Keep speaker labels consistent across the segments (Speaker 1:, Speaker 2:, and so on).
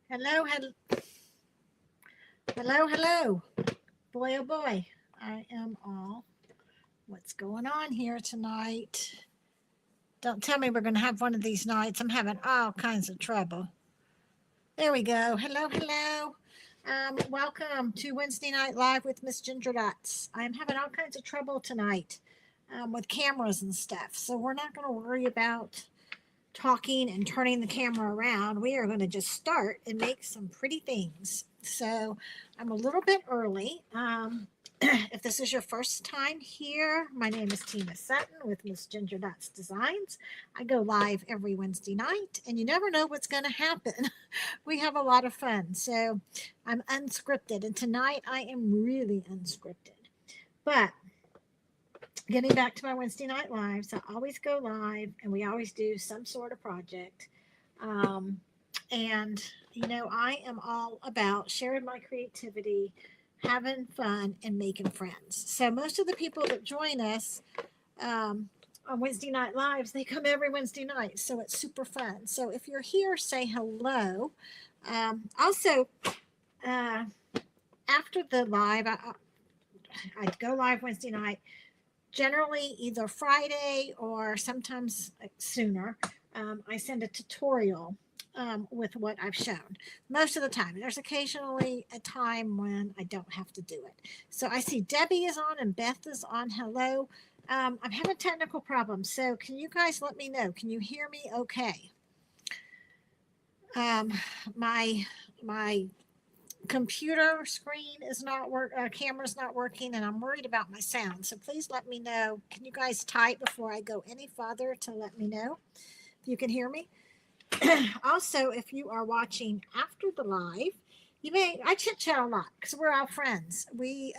Speaker 1: Hello, hello, hello, hello. Boy, oh boy, I am all. What's going on here tonight? Don't tell me we're going to have one of these nights. I'm having all kinds of trouble. There we go. Hello, hello. Welcome to Wednesday Night Live with Miss Ginger Dots. I'm having all kinds of trouble tonight with cameras and stuff. So we're not going to worry about talking and turning the camera around. We are going to just start and make some pretty things. So I'm a little bit early. If this is your first time here, my name is Tina Sutton with Miss Ginger Dots Designs. I go live every Wednesday night, and you never know what's going to happen. We have a lot of fun. So I'm unscripted, and tonight I am really unscripted. But getting back to my Wednesday night lives, I always go live and we always do some sort of project. Um, and, I am all about sharing my creativity, having fun, and making friends. So, most of the people that join us on Wednesday night lives, they come every Wednesday night. So, it's super fun. So, if you're here, say hello. Also, uh, after the live, I go live Wednesday night generally either Friday or sometimes sooner. I send a tutorial with what I've shown. Most of the time, there's occasionally a time when I don't have to do it. So I see Debbie is on and Beth is on. Hello. I'm having technical problems. So can you guys let me know? Can you hear me okay? My computer screen is not camera's not working, and I'm worried about my sound. So please let me know. Can you guys type before I go any further to let me know if you can hear me? Also, if you are watching after the live, I chit chat a lot because we're all friends. We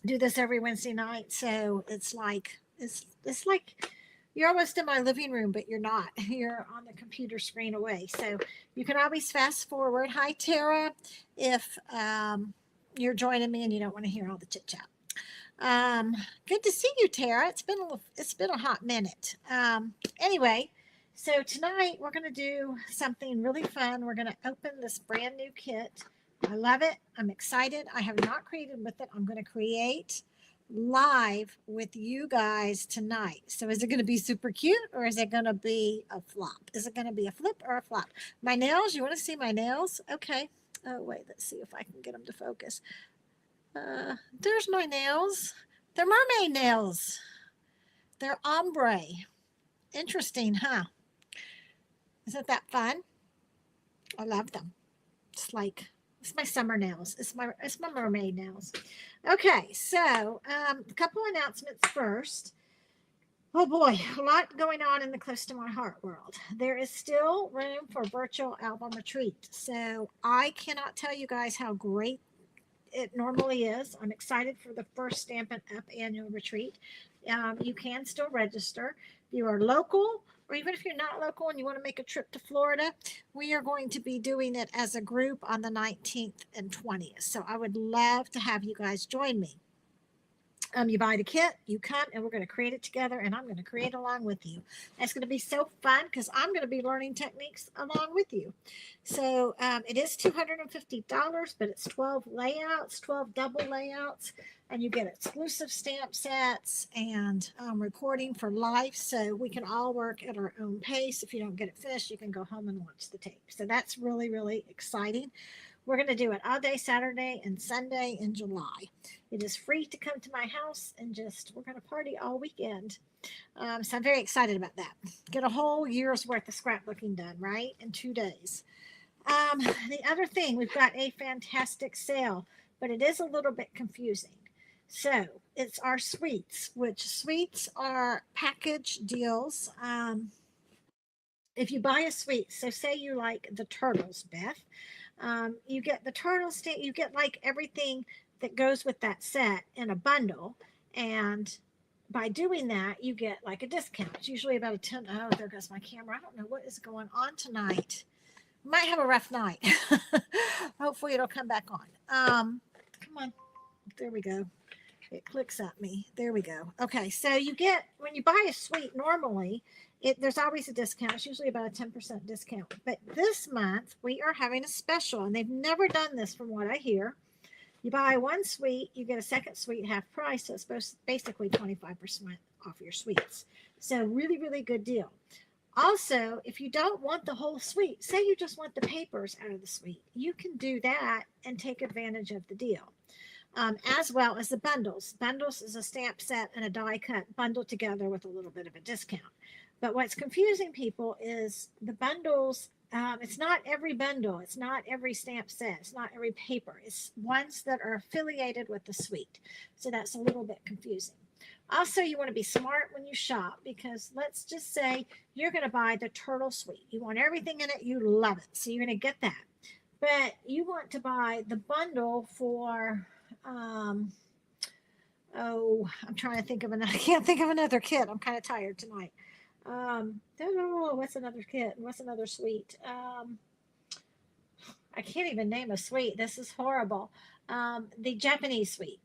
Speaker 1: do this every Wednesday night, so it's like you're almost in my living room, but you're not. You're on the computer screen away. So you can always fast forward. Hi, Tara, if you're joining me and you don't want to hear all the chit chat. Good to see you, Tara. It's been a hot minute. Anyway, so tonight we're going to do something really fun. We're going to open this brand new kit. I love it. I'm excited. I have not created with it. I'm going to create live with you guys tonight. So is it going to be super cute or is it going to be a flop? Is it going to be a flip or a flop? My nails, you want to see my nails? Okay. Oh, wait, let's see if I can get them to focus. There's my nails. They're mermaid nails. They're ombre. Interesting, huh? Isn't that fun? I love them. It's my summer nails. It's my mermaid nails. Okay, so a couple announcements first. Oh boy, a lot going on in the close to my heart world. There is still room for virtual album retreat. So I cannot tell you guys how great it normally is. I'm excited for the first Stampin' Up annual retreat. You can still register. If you are local, or even if you're not local and you want to make a trip to Florida, we are going to be doing it as a group on the 19th and 20th. So I would love to have you guys join me. You buy the kit, you come, and we're going to create it together, and I'm going to create along with you. It's going to be so fun because I'm going to be learning techniques along with you. So it is $250, but it's 12 layouts, 12 double layouts, and you get exclusive stamp sets and recording for life. So we can all work at our own pace. If you don't get it finished, you can go home and watch the tape. So that's really, really exciting. We're going to do it all day Saturday and Sunday in July. It is free to come to my house and we're going to party all weekend. So I'm very excited about that. Get a whole year's worth of scrapbooking done, right? In 2 days. The other thing, we've got a fantastic sale, but it is a little bit confusing. So it's our suites, which suites are package deals. If you buy a suite, so say you like the turtles, Beth, you get the turtle stamp, you get like everything that goes with that set in a bundle. And by doing that, you get like a discount. It's usually about a 10. Oh, there goes my camera. I don't know what is going on tonight. Might have a rough night. Hopefully it'll come back on. Come on. There we go. It clicks at me. There we go. Okay, so when you buy a suite normally, There's always a discount. It's usually about a 10% discount. But this month we are having a special, and they've never done this from what I hear. You buy one suite, you get a second suite half price. So it's basically 25% off your suites. So really, really good deal. Also, if you don't want the whole suite, say you just want the papers out of the suite, you can do that and take advantage of the deal. As well as the bundles. Bundles is a stamp set and a die cut bundled together with a little bit of a discount. But what's confusing people is the bundles. It's not every bundle. It's not every stamp set. It's not every paper. It's ones that are affiliated with the suite. So that's a little bit confusing. Also, you want to be smart when you shop, because let's just say you're going to buy the turtle suite. You want everything in it. You love it. So you're going to get that. But you want to buy the bundle for, I'm trying to think of another, I can't think of another kit. I'm kind of tired tonight. What's another kit? What's another suite? I can't even name a suite. This is horrible. The Japanese suite.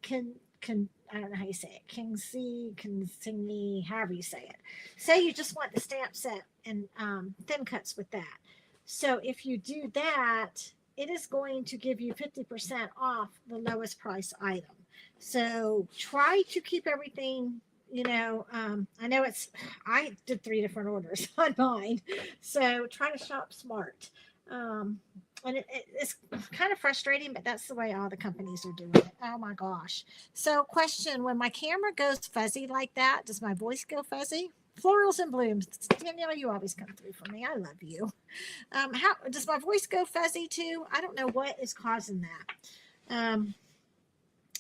Speaker 1: I don't know how you say it. Kingsingi, however you say it. Say you just want the stamp set and thin cuts with that. So if you do that, it is going to give you 50% off the lowest price item. So try to keep everything, I know I did 3 different orders on mine. So try to shop smart. And it's kind of frustrating, but that's the way all the companies are doing it. Oh my gosh. So question, when my camera goes fuzzy like that, does my voice go fuzzy? Florals and blooms. Danielle, you always come through for me. I love you. How does my voice go fuzzy too? I don't know what is causing that.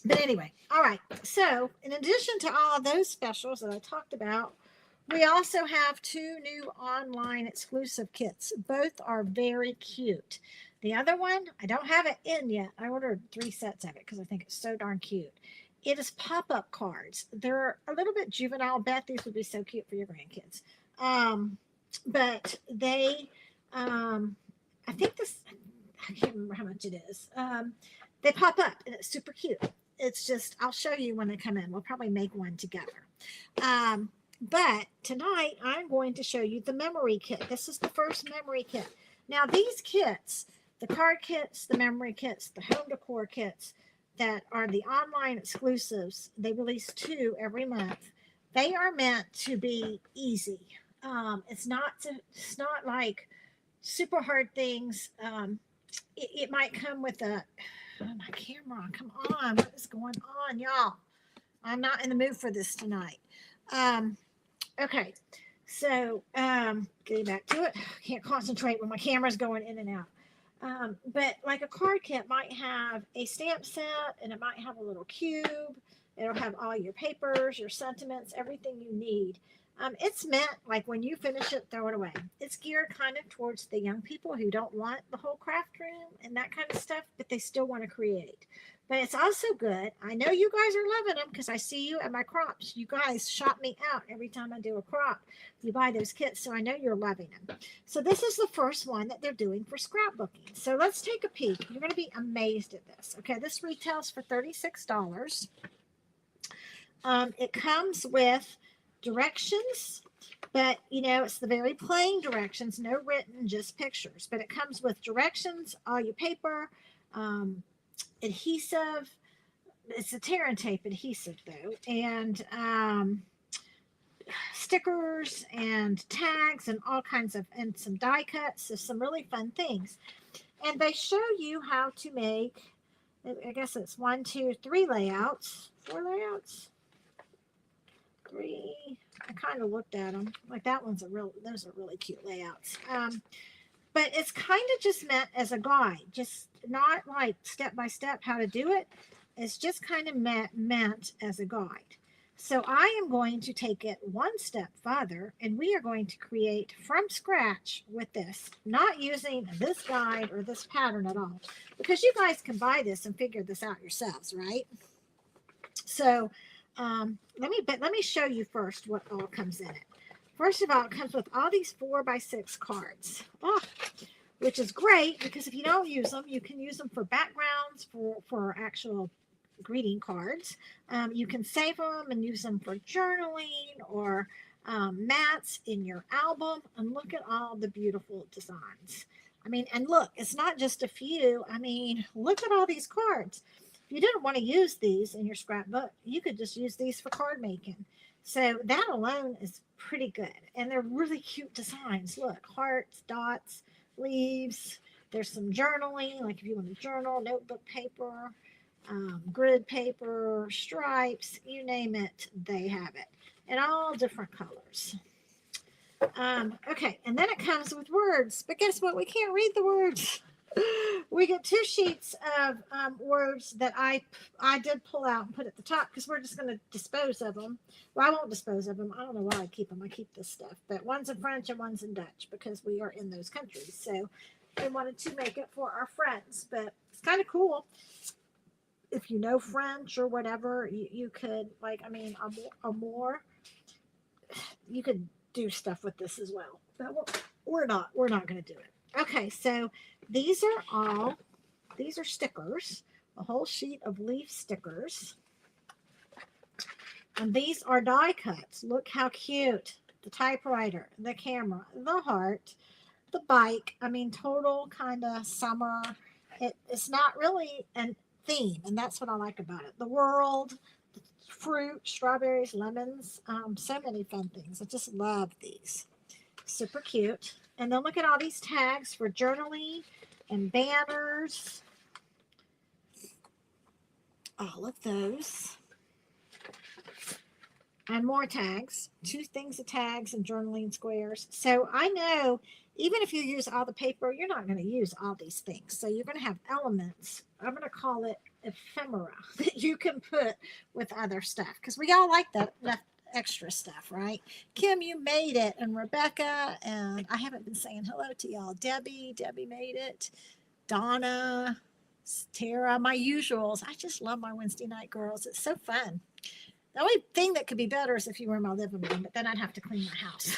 Speaker 1: But anyway, all right. So in addition to all of those specials that I talked about, we also have 2 new online exclusive kits. Both are very cute. The other one, I don't have it in yet. I ordered 3 sets of it because I think it's so darn cute. It is pop-up cards. They're a little bit juvenile. Bet these would be so cute for your grandkids. But they, I think this, I can't remember how much it is. They pop up and it's super cute. It's just, I'll show you when they come in. We'll probably make one together. But tonight I'm going to show you the memory kit. This is the first memory kit. Now these kits, the card kits, the memory kits, the home decor kits that are the online exclusives, they release 2 every month. They are meant to be easy. It's not like super hard things. It might come with my camera. Come on, what is going on, y'all? I'm not in the mood for this tonight. Okay, so getting back to it, can't concentrate when my camera's going in and out. But like a card kit might have a stamp set, and it might have a little cube. It'll have all your papers, your sentiments, everything you need. It's meant like when you finish it, throw it away. It's geared kind of towards the young people who don't want the whole craft room and that kind of stuff, but they still want to create. But it's also good. I know you guys are loving them because I see you at my crops. You guys shop me out every time I do a crop. You buy those kits, so I know you're loving them. So this is the first one that they're doing for scrapbooking. So let's take a peek. You're going to be amazed at this. Okay, this retails for $36. It comes with directions, but it's the very plain directions, no written, just pictures. But it comes with directions, all your paper, adhesive. It's a tear and tape adhesive though, and stickers and tags and all kinds of, and some die cuts. So some really fun things. And they show you how to make, I guess it's 1, 2, 3 layouts, 4 layouts. 3. I kind of looked at them. Like that one's those are really cute layouts. But it's kind of just meant as a guide, just not like step by step how to do it. It's just kind of meant as a guide. So I am going to take it one step further, and we are going to create from scratch with this, not using this guide or this pattern at all, because you guys can buy this and figure this out yourselves, right? So let me show you first what all comes in it. First of all, it comes with all these 4x6 cards, which is great because if you don't use them, you can use them for backgrounds, for actual greeting cards. You can save them and use them for journaling or mats in your album, and look at all the beautiful designs. I mean, and look, it's not just a few. I mean, look at all these cards. If you didn't want to use these in your scrapbook, you could just use these for card making. So that alone is pretty good. And they're really cute designs. Look, hearts, dots, leaves. There's some journaling, like if you want to journal, notebook paper, grid paper, stripes, you name it, they have it in all different colors. Okay, and then it comes with words, but guess what? We can't read the words. We get 2 sheets of words that I did pull out and put at the top because we're just going to dispose of them. Well, I won't dispose of them. I don't know why I keep them. I keep this stuff, but one's in French and one's in Dutch because we are in those countries. So we wanted to make it for our friends, but it's kind of cool. If you know French or whatever, you could, like, I mean, a more, you could do stuff with this as well, but we're not going to do it. Okay, so these are stickers, a whole sheet of leaf stickers, and these are die cuts. Look how cute. The typewriter, the camera, the heart, the bike. I mean, total kind of summer. It's not really a theme, and that's what I like about it. The world, fruit, strawberries, lemons, so many fun things. I just love these. Super cute. And then look at all these tags for journaling and banners. All of those. And more tags. 2 things of tags and journaling squares. So I know even if you use all the paper, you're not going to use all these things. So you're going to have elements. I'm going to call it ephemera that you can put with other stuff because we all like that extra stuff, right? Kim, you made it, and Rebecca, and I haven't been saying hello to y'all. Debbie made it. Donna, Tara, my usuals. I just love my Wednesday night girls. It's so fun. The only thing that could be better is if you were in my living room, but then I'd have to clean my house.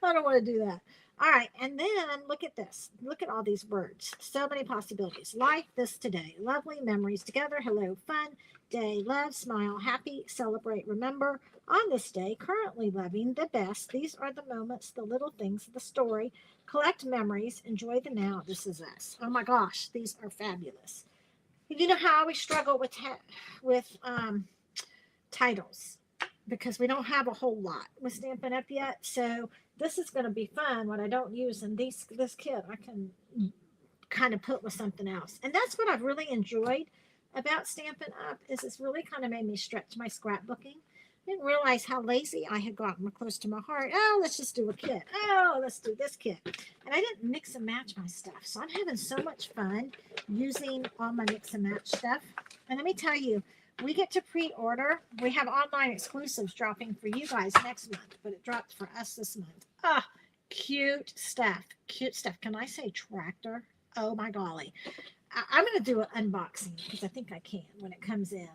Speaker 1: I don't want to do that. All right, and then look at this. Look at all these words. So many possibilities. Like this today. Lovely memories together. Hello, fun day. Love, smile, happy, celebrate, remember. On this day, currently loving the best. These are the moments, the little things, the story. Collect memories. Enjoy the now. This is us. Oh my gosh, these are fabulous. You know how we struggle with titles because we don't have a whole lot with Stampin' Up yet. So this is going to be fun. What I don't use in this kit, I can kind of put with something else. And that's what I've really enjoyed about Stampin' Up is it's really kind of made me stretch my scrapbooking. I didn't realize how lazy I had gotten close to my heart. Oh, let's just do a kit. Oh, let's do this kit. And I didn't mix and match my stuff. So I'm having so much fun using all my mix and match stuff. And let me tell you, we get to pre-order. We have online exclusives dropping for you guys next month, but it dropped for us this month. Ah, cute stuff. Cute stuff. Can I say tractor? Oh my golly. I'm going to do an unboxing because I think I can when it comes in.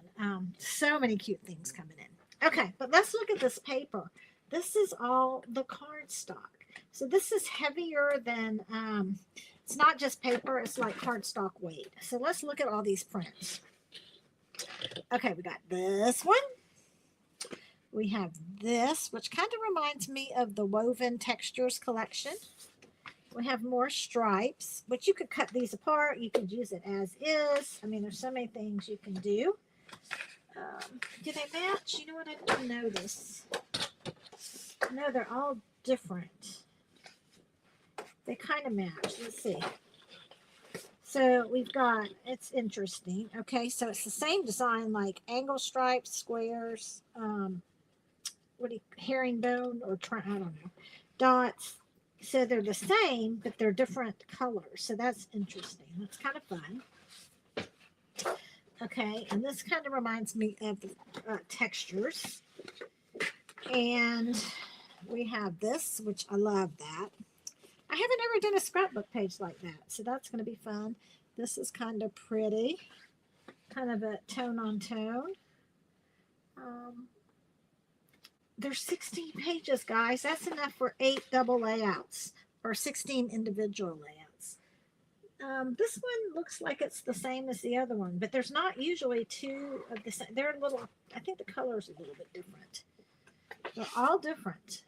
Speaker 1: So many cute things coming in. Okay, but let's look at this paper. This is all the cardstock. So this is heavier than, it's not just paper, it's like cardstock weight. So let's look at all these prints. Okay, we got this one. We have this, which kind of reminds me of the Woven Textures collection. We have more stripes, which you could cut these apart. You could use it as is. I mean, there's so many things you can do. Do they match? You know what? I didn't know this. No, they're all different. They kind of match. Let's see. So we've got, it's interesting. Okay, so it's the same design like angle stripes, squares, herringbone or I don't know, dots. So they're the same, but they're different colors. So that's interesting. That's kind of fun. Okay, and this kind of reminds me of textures. And we have this, which I love that. I haven't ever done a scrapbook page like that, so that's going to be fun. This is kind of pretty, kind of a tone on tone. There's 16 pages, guys. That's enough for 8 double layouts or 16 individual layouts. This one looks like it's the same as the other one, but there's not usually 2 of the same. They're a little, I think the color is a little bit different. They're all different.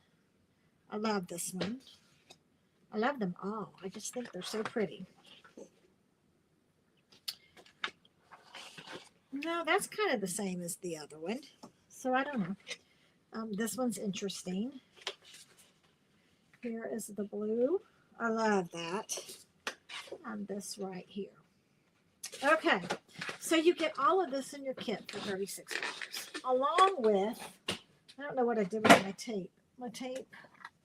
Speaker 1: I love this one. I love them all. I just think they're so pretty. No, that's kind of the same as the other one. So I don't know. This one's interesting. Here is the blue. I love that. And this right here. Okay, so you get all of this in your kit for $36, along with, I don't know what I did with my tape. My tape,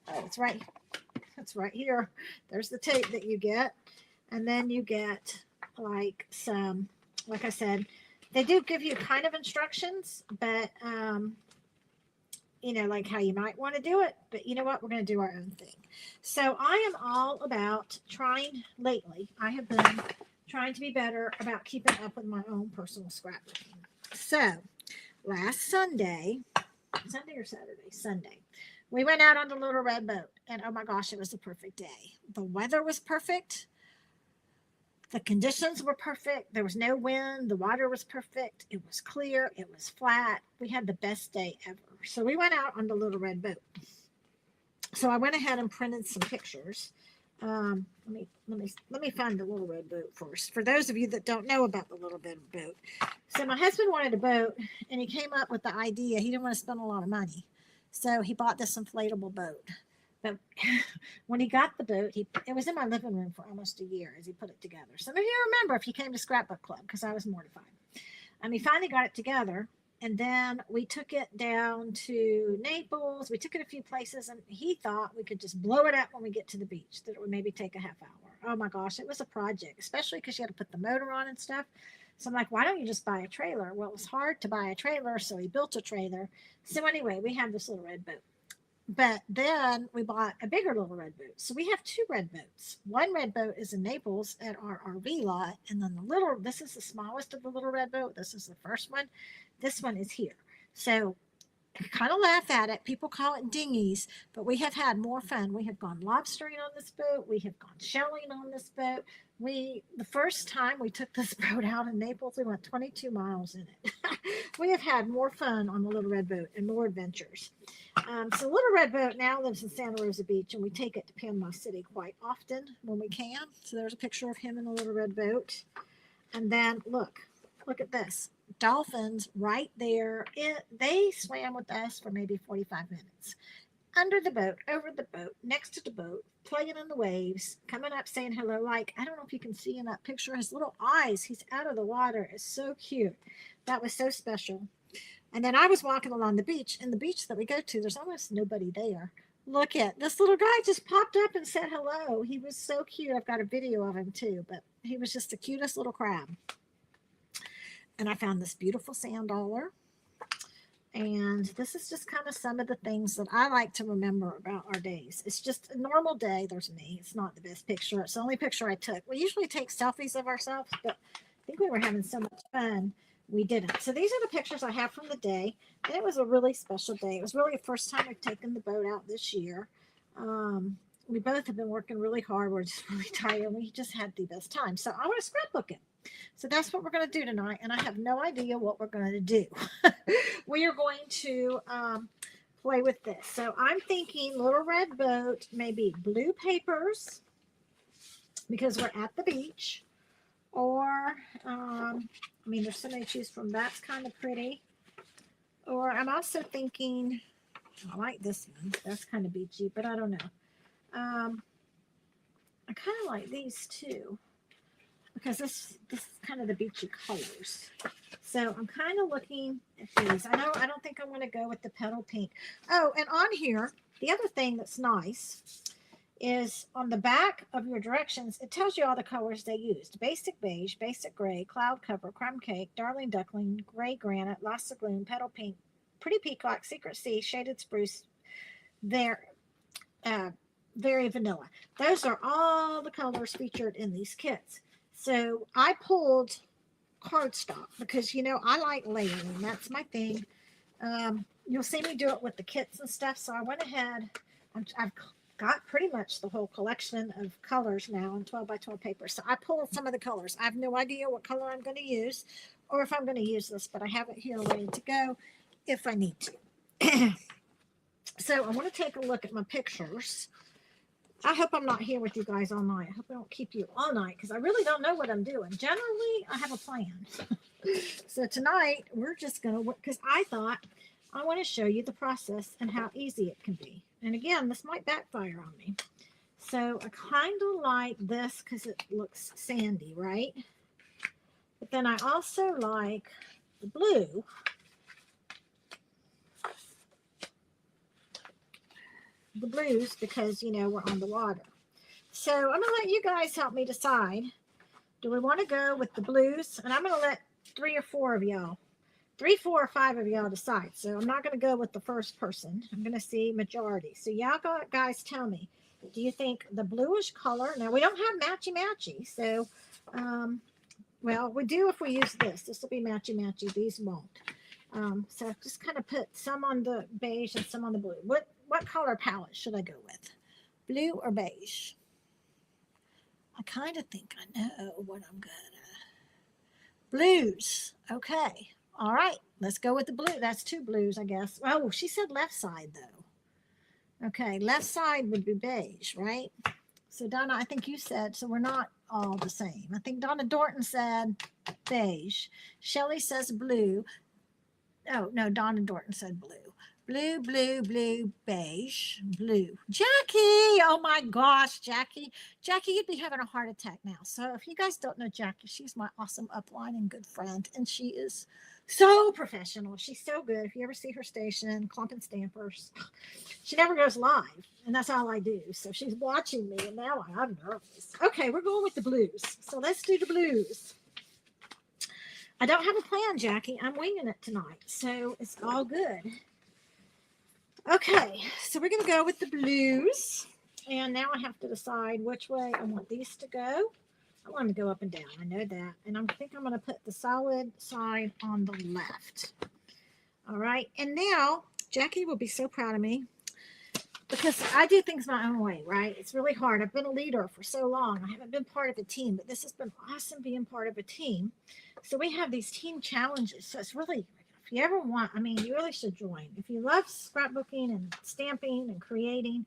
Speaker 1: oh, it's right here. There's the tape that you get. And then you get like some, like I said, they do give you kind of instructions, but, you know, like how you might want to do it. But you know what? We're going to do our own thing. So I am all about trying lately. I have been trying to be better about keeping up with my own personal scrapbooking. So last Sunday or Saturday? Sunday. We went out on the little red boat, and oh my gosh, it was a perfect day. The weather was perfect. The conditions were perfect. There was no wind. The water was perfect. It was clear. It was flat. We had the best day ever. So we went out on the little red boat. So I went ahead and printed some pictures. Let me find the little red boat first. For those of you that don't know about the little red boat, so my husband wanted a boat, and he came up with the idea. He didn't want to spend a lot of money, so he bought this inflatable boat. But when he got the boat, it was in my living room for almost a year as he put it together. Some of you remember if you came to Scrapbook Club, because I was mortified. He finally got it together. And then we took it down to Naples. We took it a few places, and he thought we could just blow it up when we get to the beach, that it would maybe take a half hour. Oh my gosh, it was a project, especially because you had to put the motor on and stuff. So I'm like, why don't you just buy a trailer? Well, it was hard to buy a trailer, so he built a trailer. So anyway, we have this little red boat. But then we bought a bigger little red boat. So we have two red boats. One red boat is in Naples at our RV lot. And then this is the smallest of the little red boat. This is the first one. This one is here. So I kind of laugh at it. People call it dinghies, but we have had more fun. We have gone lobstering on this boat. We have gone shelling on this boat. The first time we took this boat out in Naples, we went 22 miles in it. We have had more fun on the little red boat and more adventures. So Little Red Boat now lives in Santa Rosa Beach, and we take it to Panama City quite often when we can. So there's a picture of him in the Little Red Boat. And then look at this. Dolphins right there. They swam with us for maybe 45 minutes. Under the boat, over the boat, next to the boat, playing in the waves, coming up saying hello. Like, I don't know if you can see in that picture, his little eyes, he's out of the water. It's so cute. That was so special. And then I was walking along the beach, and the beach that we go to, there's almost nobody there. Look at this little guy just popped up and said hello. He was so cute. I've got a video of him too, but he was just the cutest little crab. And I found this beautiful sand dollar. And this is just kind of some of the things that I like to remember about our days. It's just a normal day. There's me. It's not the best picture. It's the only picture I took. We usually take selfies of ourselves, but I think we were having so much fun, we didn't. So these are the pictures I have from the day. And it was a really special day. It was really the first time we've taken the boat out this year. We both have been working really hard. We're just really tired. And we just had the best time. So I want to scrapbook it. So that's what we're going to do tonight, and I have no idea what we're going to do. We are going to play with this. So I'm thinking Little Red Boat, maybe blue papers, because we're at the beach, or, there's so many to choose from. That's kind of pretty. Or I'm also thinking, I like this one. That's kind of beachy, but I don't know. I kind of like these too, because this is kind of the beachy colors. So I'm kind of looking at these. I don't think I'm going to go with the petal pink. Oh, and on here, the other thing that's nice is on the back of your directions, it tells you all the colors they used. Basic beige, basic gray, cloud cover, crumb cake, darling duckling, gray granite, lost of gloom, petal pink, pretty peacock, secret sea, shaded spruce. They're very vanilla. Those are all the colors featured in these kits. So I pulled cardstock because, I like layering. That's my thing. You'll see me do it with the kits and stuff. So I went ahead. I've got pretty much the whole collection of colors now on 12 by 12 paper. So I pulled some of the colors. I have no idea what color I'm going to use or if I'm going to use this, but I have it here ready to go if I need to. So I want to take a look at my pictures. I hope I'm not here with you guys all night. I hope I don't keep you all night because I really don't know what I'm doing. Generally, I have a plan. So tonight, we're just going to work because I thought I want to show you the process and how easy it can be. And again, this might backfire on me. So I kind of like this because it looks sandy, right? But then I also like the blue. The blues because, you know, we're on the water. So I'm going to let you guys help me decide. Do we want to go with the blues? And I'm going to let 3 or 4 of y'all, 3, 4, or 5 of y'all decide. So I'm not going to go with the first person. I'm going to see majority. So y'all guys tell me, do you think the bluish color, now we don't have matchy-matchy. So, well, we do if we use this. This will be matchy-matchy. These won't. So just kind of put some on the beige and some on the blue. What color palette should I go with? Blue or beige? I kind of think I know what I'm gonna. Blues. Okay. All right. Let's go with the blue. That's 2 blues, I guess. Oh, she said left side though. Okay. Left side would be beige, right? So Donna, I think you said, so we're not all the same. I think Donna Dorton said beige. Shelley says blue. Oh, no, Donna Dorton said blue. Blue, blue, blue, beige, blue. Jackie! Oh my gosh, Jackie. Jackie, you'd be having a heart attack now. So if you guys don't know Jackie, she's my awesome upline and good friend. And she is so professional. She's so good. If you ever see her station, Clump and Stampers, she never goes live. And that's all I do. So she's watching me. And now I'm nervous. Okay, we're going with the blues. So let's do the blues. I don't have a plan, Jackie. I'm winging it tonight. So it's all good. Okay, so we're going to go with the blues. And now I have to decide which way I want these to go. I want them to go up and down. I know that. And I think I'm going to put the solid side on the left. All right. And now Jackie will be so proud of me because I do things my own way, right? It's really hard. I've been a leader for so long. I haven't been part of a team, but this has been awesome being part of a team. So we have these team challenges. So it's really, if you ever want, I mean, you really should join. If you love scrapbooking and stamping and creating,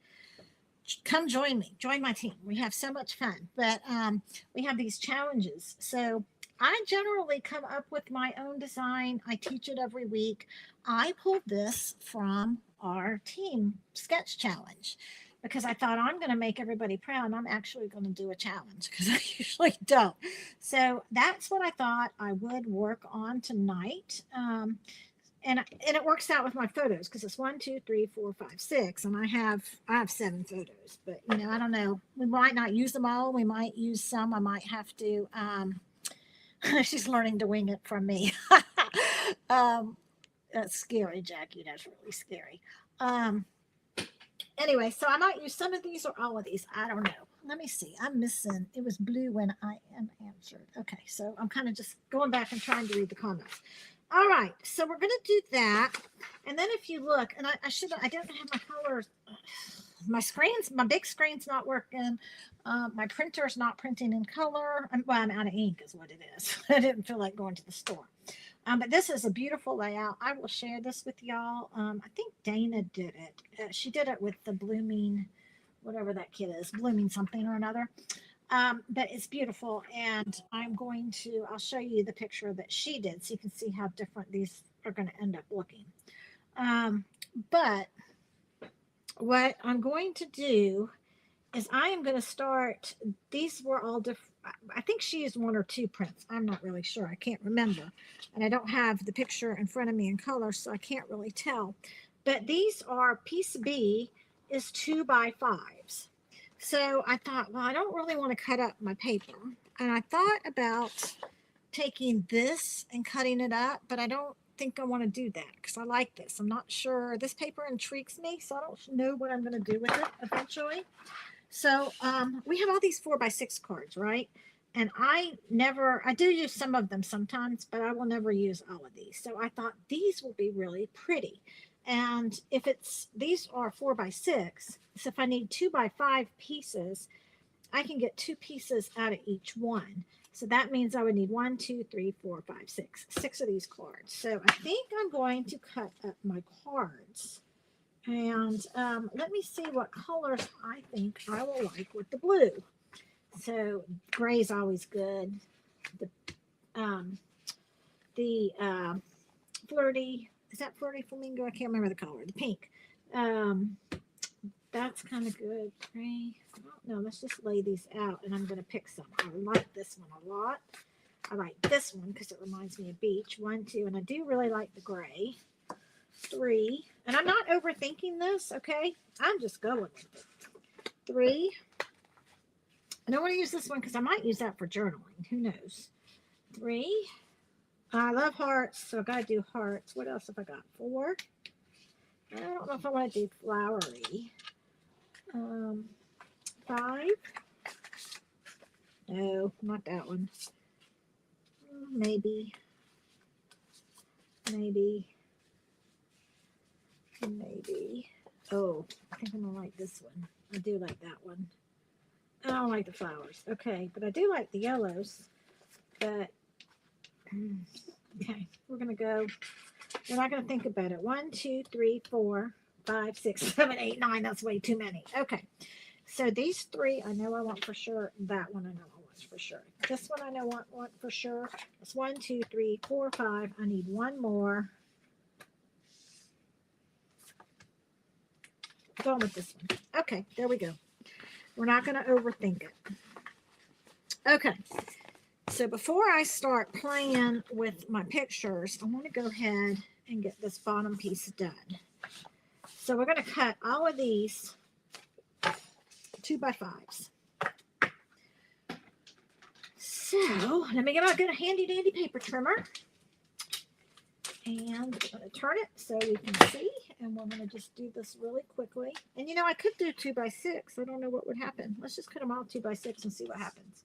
Speaker 1: come join me. Join my team. We have so much fun. But we have these challenges. So I generally come up with my own design. I teach it every week. I pulled this from our team sketch challenge because I thought I'm going to make everybody proud and I'm actually going to do a challenge because I usually don't. So that's what I thought I would work on tonight. And it works out with my photos because it's 1, 2, 3, 4, 5, 6, and I have 7 photos. But you know, I don't know. We might not use them all. We might use some. I might have to. She's learning to wing it from me. That's scary, Jackie. That's really scary. Anyway, so I might use some of these or all of these. I don't know. Let me see. I'm missing. It was blue when I am answered. Okay, so I'm kind of just going back and trying to read the comments. All right, so we're going to do that. And then if you look, and I don't have my colors. My big screen's not working. My printer's not printing in color. I'm out of ink is what it is. I didn't feel like going to the store. But this is a beautiful layout. I will share this with y'all. I think Dana did it. She did it with the Blooming, whatever that kit is, Blooming something or another. But it's beautiful. And I'll show you the picture that she did so you can see how different these are going to end up looking. But what I'm going to do is I am going to start, these were all different. I think she used 1 or 2 prints. I'm not really sure. I can't remember. And I don't have the picture in front of me in color, so I can't really tell. But these are, piece B is 2 by 5s. So I thought, well, I don't really want to cut up my paper. And I thought about taking this and cutting it up, but I don't think I want to do that because I like this. I'm not sure. This paper intrigues me, so I don't know what I'm going to do with it eventually. So we have all these 4 by 6 cards, right? And I do use some of them sometimes, but I will never use all of these. So I thought these will be really pretty. And these are 4 by 6. So if I need 2 by 5 pieces, I can get 2 pieces out of each one. So that means I would need 1, 2, 3, 4, 5, 6 of these cards. So I think I'm going to cut up my cards And let me see what colors I think I will like with the blue. So gray is always good. The um, flirty, is that flirty flamingo? I can't remember the color. The pink. That's kind of good. Gray. I don't know. Let's just lay these out, and I'm going to pick some. I like this one a lot. I like this one because it reminds me of beach. 1, 2, and I do really like the gray. 3, and I'm not overthinking this, okay? I'm just going with it. 3. I don't want to use this one because I might use that for journaling. Who knows? 3. I love hearts, so I got to do hearts. What else have I got? 4. I don't know if I want to do flowery. 5. No, not that one. Maybe. Oh, I think I'm going to like this one. I do like that one. I don't like the flowers. Okay, but I do like the yellows. But, okay, we're going to go. We're not going to think about it. 1, 2, 3, 4, 5, 6, 7, 8, 9. That's way too many. Okay, so these 3 I know I want for sure. That one I know I want for sure. This one I know I want for sure. It's 1, 2, 3, 4, 5. I need one more. Going with this one. Okay, there we go. We're not going to overthink it. Okay, so before I start playing with my pictures, I want to go ahead and get this bottom piece done. So we're going to cut all of these 2x5s. So let me get my good handy dandy paper trimmer. And I'm going to turn it so you can see. And we're going to just do this really quickly. And you know, I could do 2x6. I don't know what would happen. Let's just cut them all 2x6 and see what happens.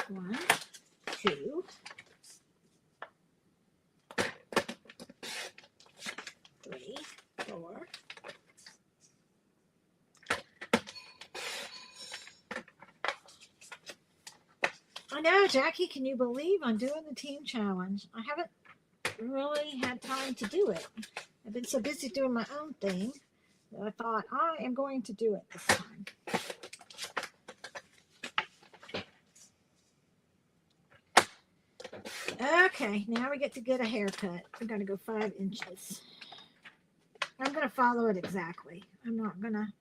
Speaker 1: 1, 2, 3, 4. I know, Jackie, can you believe I'm doing the team challenge? I haven't really had time to do it. I've been so busy doing my own thing that I thought I am going to do it this time. Okay, now we get to get a haircut. I'm going to go 5 inches. I'm going to follow it exactly. I'm going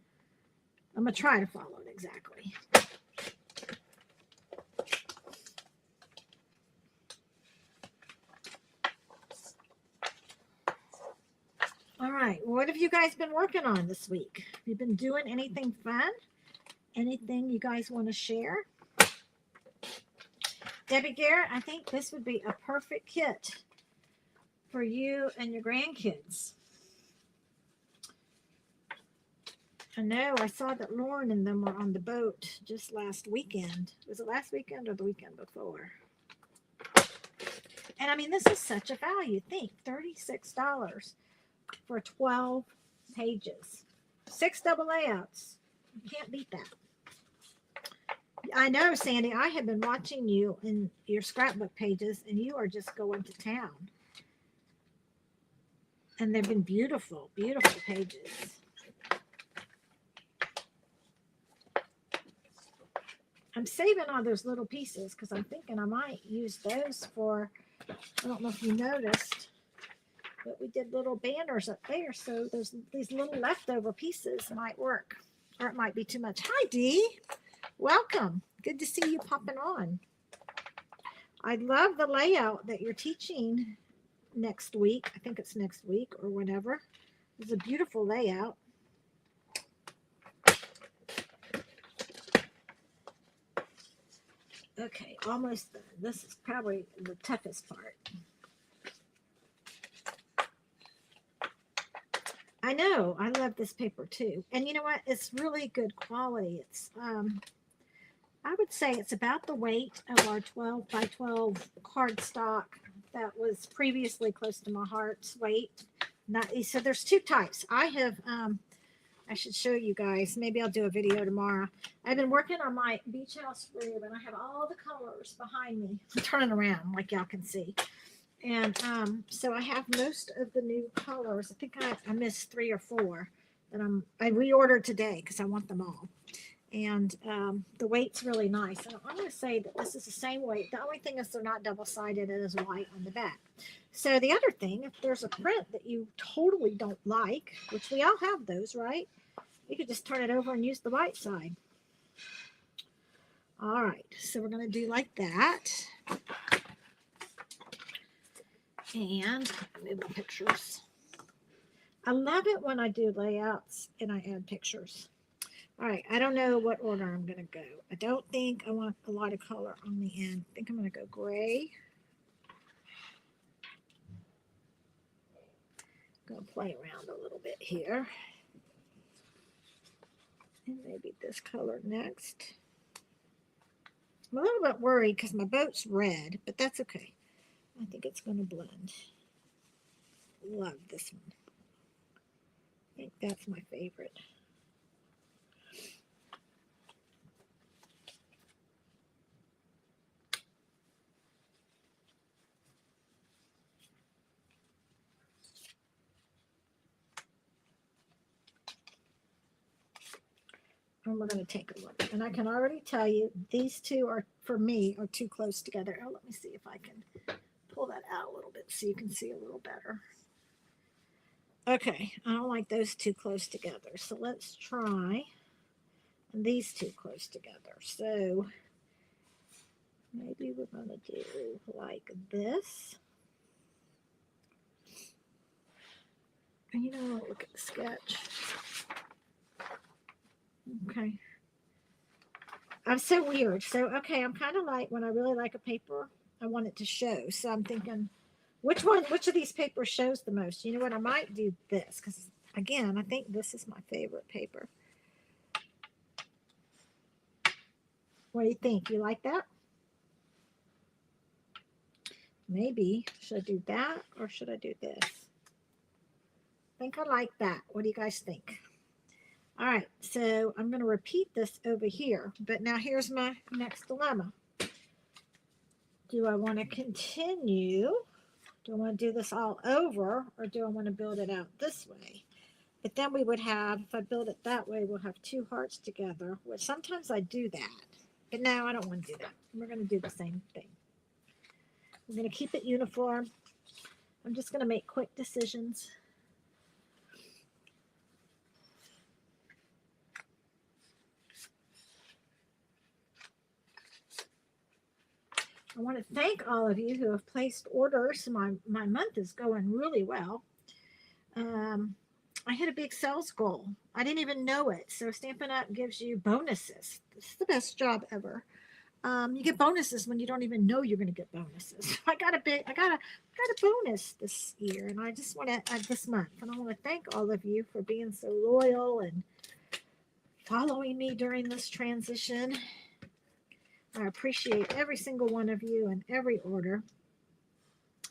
Speaker 1: to try to follow it exactly. All right, what have you guys been working on this week? Have you been doing anything fun? Anything you guys want to share? Debbie Garrett, I think this would be a perfect kit for you and your grandkids. I know, I saw that Lauren and them were on the boat just last weekend. Was it last weekend or the weekend before? And I mean, this is such a value. Think, $36 for 12 pages. 6 double layouts. You can't beat that. I know, Sandy, I have been watching you in your scrapbook pages, and you are just going to town. And they've been beautiful, beautiful pages. I'm saving all those little pieces because I'm thinking I might use those for, I don't know if you noticed, but we did little banners up there. So these little leftover pieces might work, or it might be too much. Hi, Dee. Welcome. Good to see you popping on. I love the layout that you're teaching next week. I think it's next week or whenever. It's a beautiful layout. Okay, almost done. This is probably the toughest part. I know, I love this paper too. And you know what? It's really good quality. It's, I would say it's about the weight of our 12 by 12 cardstock that was previously close to my heart's weight. So there's 2 types. I have, I should show you guys. Maybe I'll do a video tomorrow. I've been working on my beach house rib, and I have all the colors behind me. I'm turning around like y'all can see. And so I have most of the new colors. I think I missed 3 or 4 that I reordered today because I want them all. And the weight's really nice. And I'm going to say that this is the same weight. The only thing is they're not double-sided. It is white on the back. So the other thing, if there's a print that you totally don't like, which we all have those, right? You could just turn it over and use the white side. All right, so we're going to do like that. And move my pictures. I love it when I do layouts and I add pictures. All right, I don't know what order I'm going to go. I don't think I want a lot of color on the end. I think I'm going to go gray. Going to play around a little bit here. And maybe this color next. I'm a little bit worried because my boat's red, but that's okay. I think it's going to blend. Love this one. I think that's my favorite. And we're going to take a look. And I can already tell you these two are, for me, are too close together. Oh, let me see if I can pull that out a little bit so you can see a little better. Okay, I don't like those too close together. So let's try these two close together. So maybe we're going to do like this. And you know, look at the sketch. Okay. I'm so weird. So, okay, I'm kind of like when I really like a paper, I want it to show. So I'm thinking, which of these papers shows the most? You know what? I might do this because, again, I think this is my favorite paper. What do you think? You like that? Maybe. Should I do that or should I do this? I think I like that. What do you guys think? All right, so I'm going to repeat this over here. But now here's my next dilemma. Do I want to continue? Do I want to do this all over or do I want to build it out this way? But then we would have, if I build it that way, we'll have 2 hearts together, which sometimes I do that. But now I don't want to do that. We're going to do the same thing. We're going to keep it uniform. I'm just going to make quick decisions. I want to thank all of you who have placed orders. My month is going really well. I hit a big sales goal. I didn't even know it. So Stampin' Up! Gives you bonuses. This is the best job ever. You get bonuses when you don't even know you're going to get bonuses. I got a bonus this year, and I just want to this month, and I want to thank all of you for being so loyal and following me during this transition. I appreciate every single one of you and every order.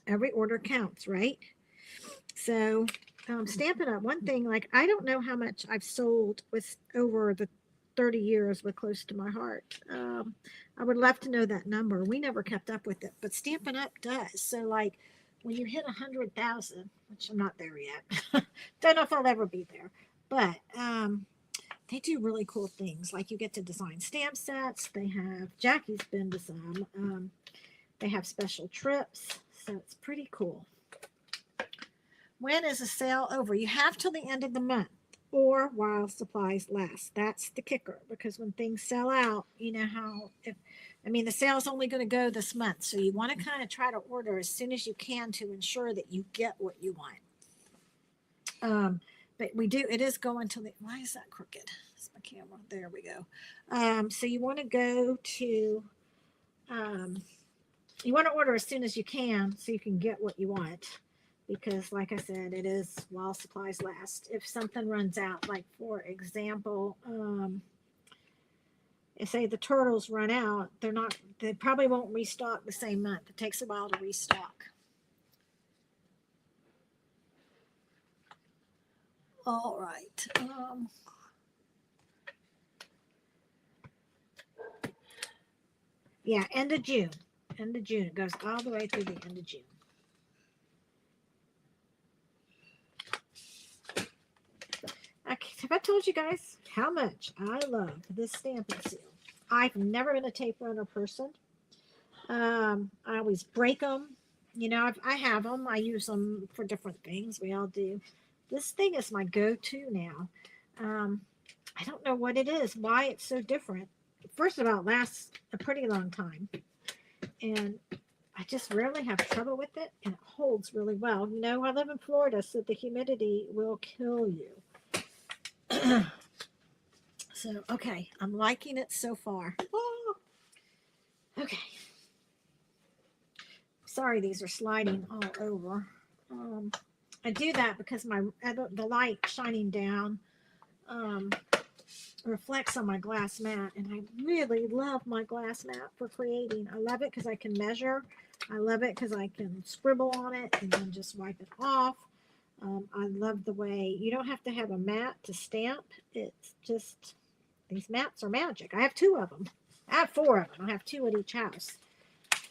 Speaker 1: Every order counts, right? So Stampin' Up! One thing, like I don't know how much I've sold with over the 30 years with Close to My Heart. I would love to know that number. We never kept up with it, but Stampin' Up! Does. So like when you hit 100,000, which I'm not there yet, don't know if I'll ever be there, but they do really cool things. Like you get to design stamp sets. They have, Jackie's been to some. They have special trips, so it's pretty cool. When is a sale over? You have till the end of the month or while supplies last. That's the kicker, because when things sell out, you know how, the sale's only going to go this month. So you want to kind of try to order as soon as you can to ensure that you get what you want. But it is going to why is that crooked? It's my camera. There we go. So you want to go to, you want to order as soon as you can so you can get what you want. Because like I said, it is while supplies last. If something runs out, like for example, if say the turtles run out, they probably won't restock the same month. It takes a while to restock. All right. Yeah, end of June. End of June. It goes all the way through the end of June. have I told you guys how much I love this Stampin' Seal? I've never been a tape runner person. I always break them. You know, I have them. I use them for different things. We all do. This thing is my go-to now. Um, I don't know what it is, why it's so different. First of all, it lasts a pretty long time. And I just rarely have trouble with it, and it holds really well. You know, I live in Florida, so the humidity will kill you. So, okay, I'm liking it so far. Oh, okay. Sorry, these are sliding all over. I do that because the light shining down reflects on my glass mat, and I really love my glass mat for creating. I love it because I can measure. I love it because I can scribble on it and then just wipe it off. I love the way you don't have to have a mat to stamp. It's just, these mats are magic. I have 2 of them. I have 4 of them. I have 2 at each house.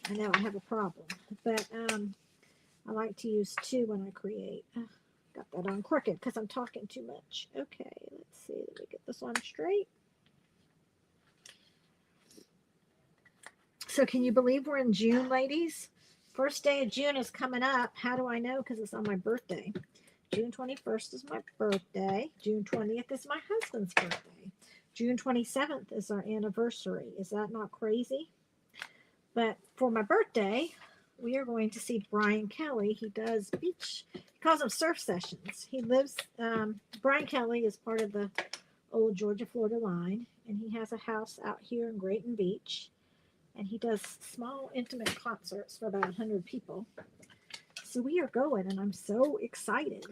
Speaker 1: I know I have a problem, but I like to use 2 when I create. Got that on crooked because I'm talking too much. Okay, let's see. Let me get this on straight. So can you believe we're in June, ladies? First day of June is coming up. How do I know? Because it's on my birthday. June 21st is my birthday. June 20th is my husband's birthday. June 27th is our anniversary. Is that not crazy? But for my birthday, we are going to see Brian Kelly. He does beach, he calls them surf sessions. He lives, Brian Kelly is part of the old Georgia-Florida line, and he has a house out here in Grayton Beach, and he does small, intimate concerts for about 100 people. So we are going, and I'm so excited.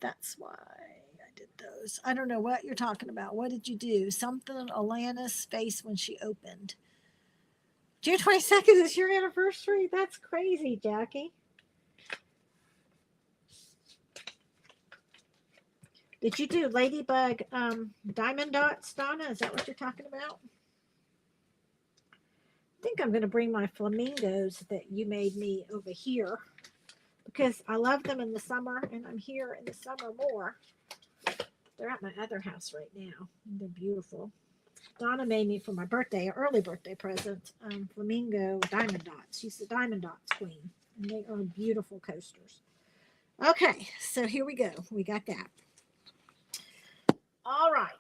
Speaker 1: That's why I did those. I don't know what you're talking about. What did you do? Something Alana's face when she opened. June 22nd is your anniversary? That's crazy, Jackie. Did you do Ladybug diamond dots, Donna? Is that what you're talking about? I think I'm going to bring my flamingos that you made me over here because I love them in the summer, and I'm here in the summer more. They're at my other house right now. They're beautiful. Donna made me for my birthday, an early birthday present, flamingo diamond dots. She's the diamond dots queen, and they are beautiful coasters. Okay, so here we go. We got that. All right.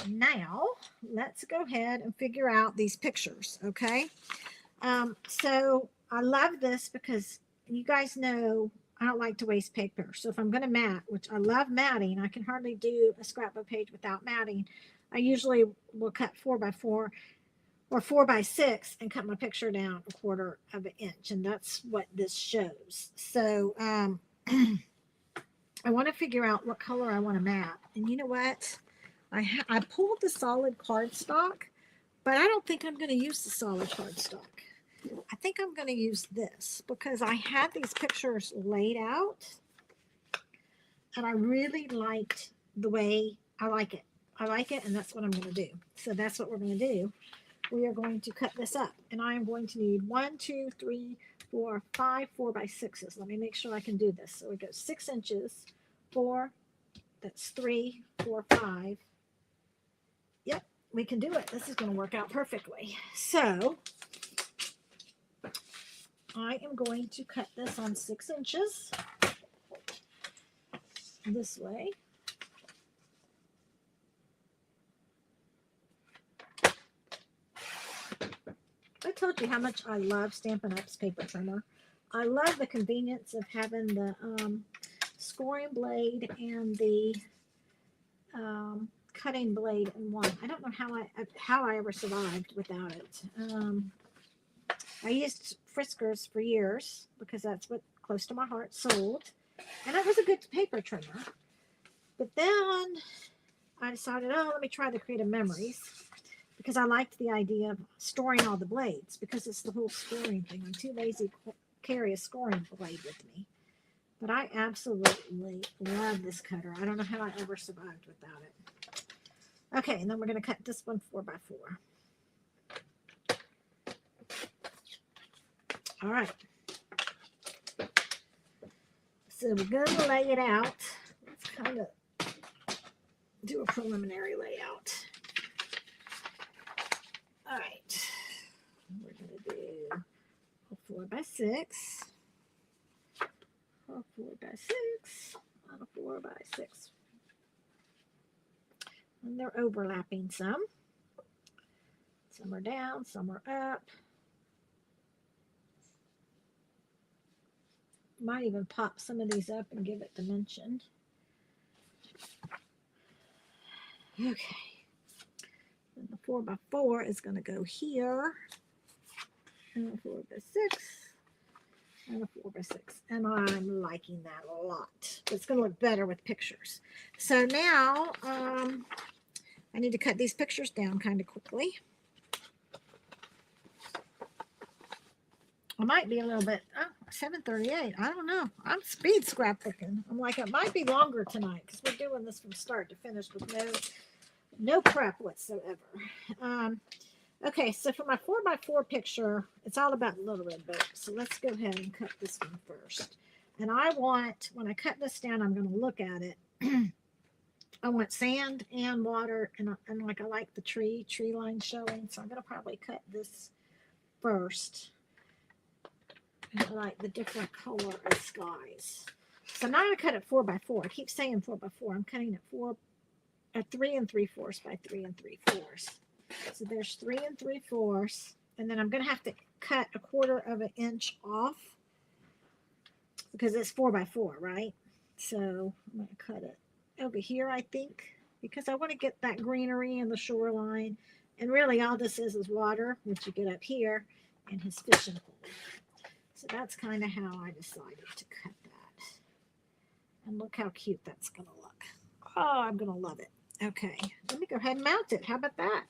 Speaker 1: Now, let's go ahead and figure out these pictures, okay? So I love this because you guys know I don't like to waste paper. So if I'm going to mat, which I love matting, I can hardly do a scrapbook page without matting. I usually will cut 4x4 or 4x6 and cut my picture down 1/4 of an inch. And that's what this shows. So I want to figure out what color I want to mat. And you know what? I pulled the solid cardstock, but I don't think I'm going to use the solid cardstock. I think I'm going to use this because I had these pictures laid out and I really liked the way I like it. I like it, and that's what I'm going to do. So that's what we're going to do. We are going to cut this up, and I am going to need 1, 2, 3, 4, 5 4x6s. Let me make sure I can do this. So we go 6 inches, 4, that's 3, 4, 5. Yep, we can do it. This is going to work out perfectly. So I am going to cut this on 6 inches this way. I told you how much I love Stampin' Up's paper trimmer. I love the convenience of having the scoring blade and the cutting blade in one. I don't know how I ever survived without it. I used Friskers for years because that's what close to my heart sold, and it was a good paper trimmer. But then I decided, oh, let me try the Creative Memories because I liked the idea of storing all the blades because it's the whole scoring thing. I'm too lazy to carry a scoring blade with me. But I absolutely love this cutter. I don't know how I ever survived without it. Okay, and then we're going to cut this one 4x4. All right. So we're going to lay it out. Let's kind of do a preliminary layout. All right. We're going to do a 4x6, a 4x6, and a 4x6. And they're overlapping some. Some are down, some are up. Might even pop some of these up and give it dimension. Okay. And the 4x4 is going to go here. And a 4x6. And a 4x6. And I'm liking that a lot. It's going to look better with pictures. So now I need to cut these pictures down kind of quickly. I might be a little bit, 7:38. I don't know. I'm speed scrapbooking. I'm like, it might be longer tonight because we're doing this from start to finish with no prep whatsoever. Okay, so for my 4x4 picture, it's all about Little Red Boat. So let's go ahead and cut this one first. And I want, when I cut this down, I'm going to look at it. I want sand and water, and like I like the tree line showing. So I'm going to probably cut this first. I like the different color of skies. So now I'm going to cut it 4x4. I keep saying 4x4. I'm cutting it 3 3/4 by 3 3/4. So there's 3 3/4. And then I'm going to have to cut 1/4 of an inch off because it's 4x4, right? So I'm going to cut it over here, I think, because I want to get that greenery in the shoreline. And really all this is water, which you get up here, and his fishing pole. So that's kind of how I decided to cut that. And look how cute that's going to look. Oh, I'm going to love it. Okay, let me go ahead and mount it. How about that?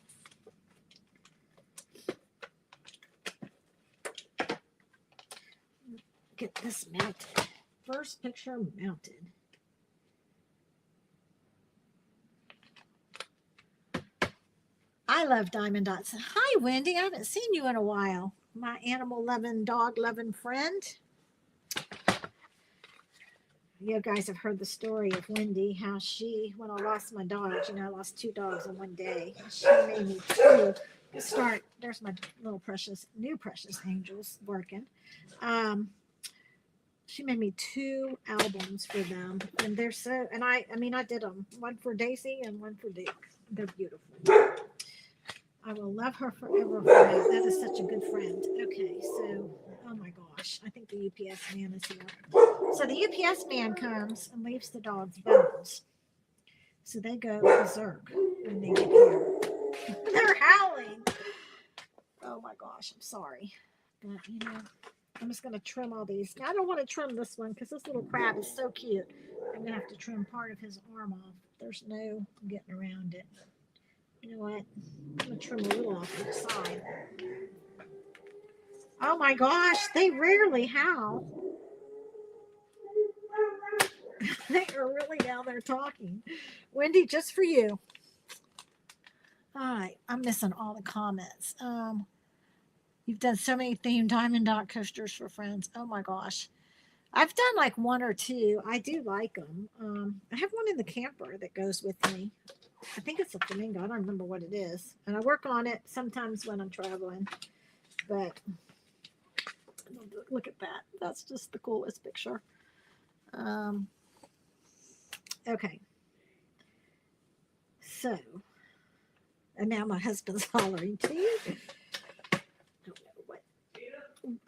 Speaker 1: Get this mounted. First picture mounted. I love diamond dots. Hi, Wendy. I haven't seen you in a while. My animal-loving, dog-loving friend. You guys have heard the story of Wendy, how she, when I lost my dogs, I lost 2 dogs in one day. She made me there's my little new precious angels working. She made me 2 albums for them. And they're so, and I did them. One for Daisy and one for Duke. They're beautiful. I will love her forever for that. That is such a good friend. Okay, so, oh my gosh, I think the UPS man is here. So the UPS man comes and leaves the dog's bones. So they go berserk when they get here. They're howling. Oh my gosh, I'm sorry. But, I'm just going to trim all these. Now, I don't want to trim this one because this little crab is so cute. I'm going to have to trim part of his arm off. There's no getting around it. You know what? I'm going to trim a little off to the side. Oh my gosh, they rarely howl. They are really down there talking. Wendy, just for you. All right, I'm missing all the comments. You've done so many themed diamond dot coasters for friends. Oh my gosh. I've done like 1 or 2. I do like them. I have one in the camper that goes with me. I think it's a flamingo. I don't remember what it is. And I work on it sometimes when I'm traveling. But look at that. That's just the coolest picture. Okay. So, and now my husband's hollering too. I don't know what.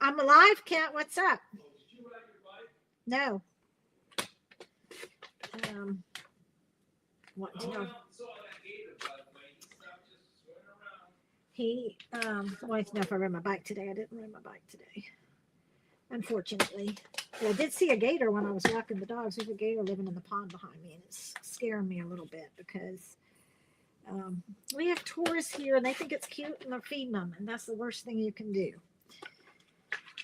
Speaker 1: I'm alive, Kent. What's up? No. What to know? He wanted to know if I rode my bike today. I didn't ride my bike today, unfortunately. But I did see a gator when I was walking the dogs. There's a gator living in the pond behind me, and it's scaring me a little bit because we have tourists here, and they think it's cute, and they're feeding them, and that's the worst thing you can do.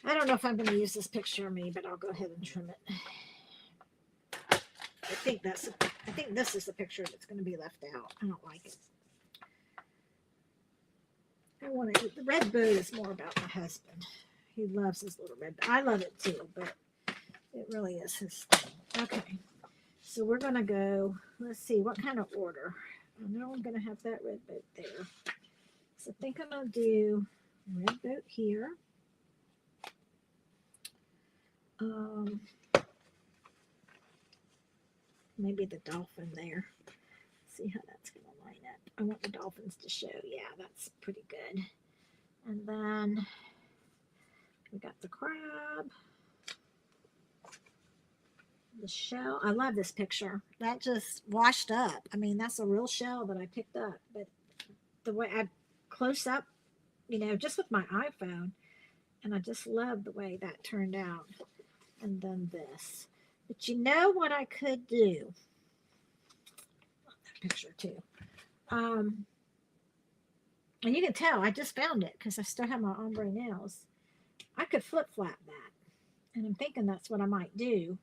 Speaker 1: I don't know if I'm going to use this picture of me, but I'll go ahead and trim it. I think this is the picture that's going to be left out. I don't like it. The red boat is more about my husband. He loves his little red boat. I love it too, but It really is his thing. Okay. So we're going to go, let's see, what kind of order? I know I'm going to have that red boat there. So I think I'm going to do red boat here. Maybe the dolphin there. See how that's going to line up. I want the dolphins to show. Yeah, that's pretty good. And then we got the crab. The shell. I love this picture. That just washed up. I mean, that's a real shell that I picked up. But the way I close up, just with my iPhone, and I just love the way that turned out. And then this. But you know what I could do? That picture too. And you can tell I just found it because I still have my ombre nails. I could flip flap that. And I'm thinking that's what I might do.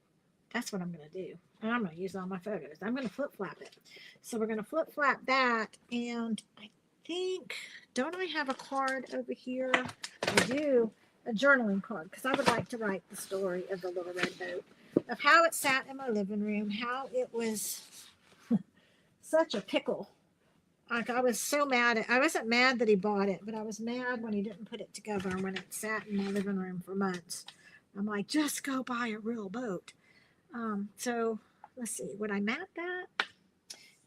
Speaker 1: That's what I'm going to do. And I'm going to use all my photos. I'm going to flip flap it. So we're going to flip flap that. And I think, don't I have a card over here? I do. A journaling card. Because I would like to write the story of the little red boat. Of how it sat in my living room. How it was such a pickle. Like I was so mad. I wasn't mad that he bought it. But I was mad when he didn't put it together. And when it sat in my living room for months. I'm like, just go buy a real boat. So let's see, would I mat that?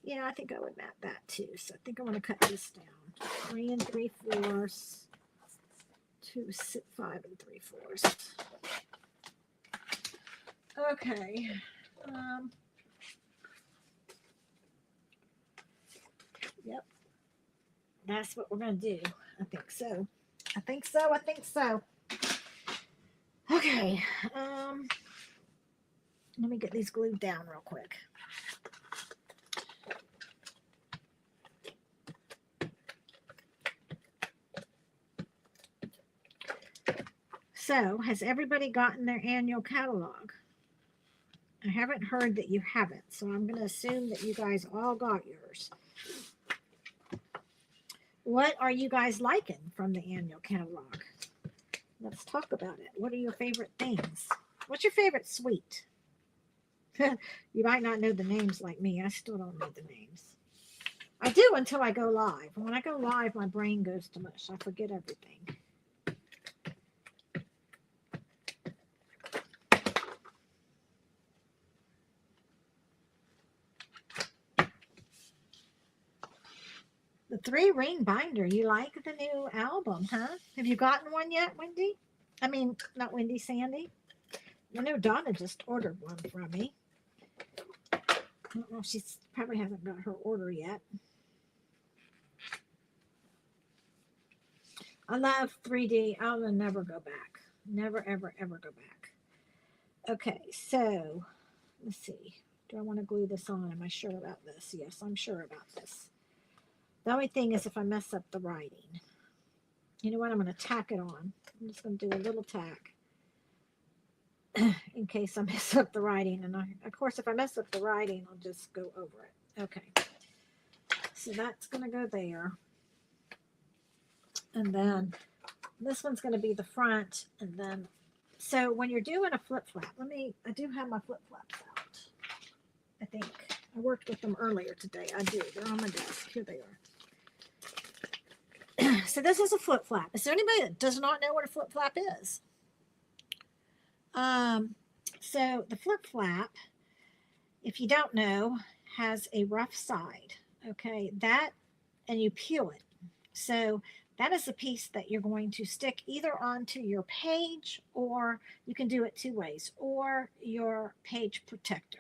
Speaker 1: Yeah, I think I would mat that too. So I think I'm going to cut this down. 3 3/4, 5 3/4. Okay. Yep. That's what we're going to do. I think so. I think so. I think so. Okay. Let me get these glued down real quick. So, has everybody gotten their annual catalog? I haven't heard that you haven't, so I'm going to assume that you guys all got yours. What are you guys liking from the annual catalog? Let's talk about it. What are your favorite things? What's your favorite sweet? You might not know the names like me. I still don't know the names. I do until I go live. When I go live, my brain goes to mush. I forget everything. The 3-ring binder. You like the new album, huh? Have you gotten one yet, Wendy? I mean, not Wendy, Sandy. I know Donna just ordered one from me. I don't know if she probably hasn't got her order yet. I love 3D. I'll never go back. Never, ever, ever go back. Okay, so let's see. Do I want to glue this on? Am I sure about this? Yes, I'm sure about this. The only thing is if I mess up the writing. You know what? I'm going to tack it on. I'm just going to do a little tack in case I mess up the writing. And of course, if I mess up the writing, I'll just go over it. Okay. So that's going to go there. And then this one's going to be the front. And then, so when you're doing a flip flap, I do have my flip flaps out. I think I worked with them earlier today. I do. They're on my desk. Here they are. So this is a flip flap. Is there anybody that does not know what a flip flap is? So the flip flap, if you don't know, has a rough side. Okay, that, and you peel it. So that is a piece that you're going to stick either onto your page, or you can do it 2 ways, or your page protector.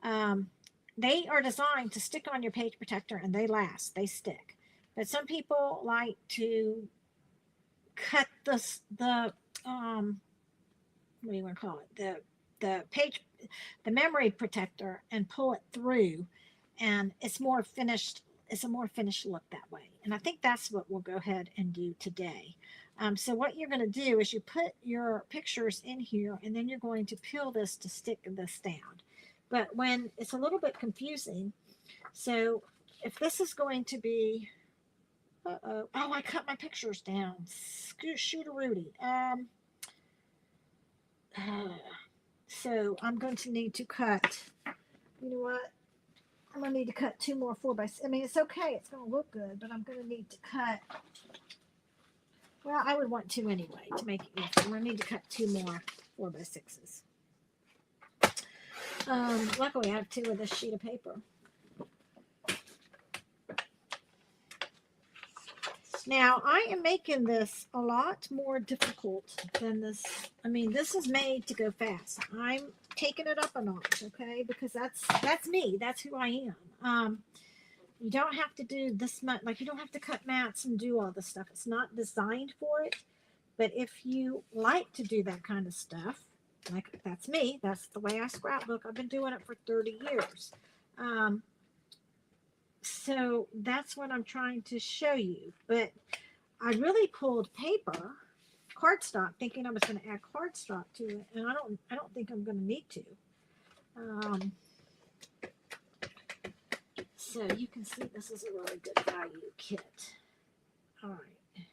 Speaker 1: They are designed to stick on your page protector, and they last, they stick. But some people like to cut the what do you want to call it? The memory protector, and pull it through, and it's more finished. It's a more finished look that way. And I think that's what we'll go ahead and do today. So what you're going to do is you put your pictures in here, and then you're going to peel this to stick this down. But when it's a little bit confusing, so if this is going to be, oh, I cut my pictures down. Shoot a Rudy. So I'm going to need to cut, you know what? I'm going to need to cut 2 more 4x6. I mean, it's okay. It's going to look good, but I'm going to need to cut, well, I would want 2 anyway to make it easy. I'm going to need to cut 2 more 4x6s. Luckily, I have 2 of this sheet of paper. Now, I am making this a lot more difficult than this. I mean, this is made to go fast. I'm taking it up a notch, okay? Because that's me. That's who I am. You don't have to do this much. Like, you don't have to cut mats and do all this stuff. It's not designed for it. But if you like to do that kind of stuff, like that's me. That's the way I scrapbook. I've been doing it for 30 years. So that's what I'm trying to show you. But I really pulled paper, cardstock, thinking I was going to add cardstock to it, and I don't think I'm going to need to. So you can see this is a really good value kit. All right.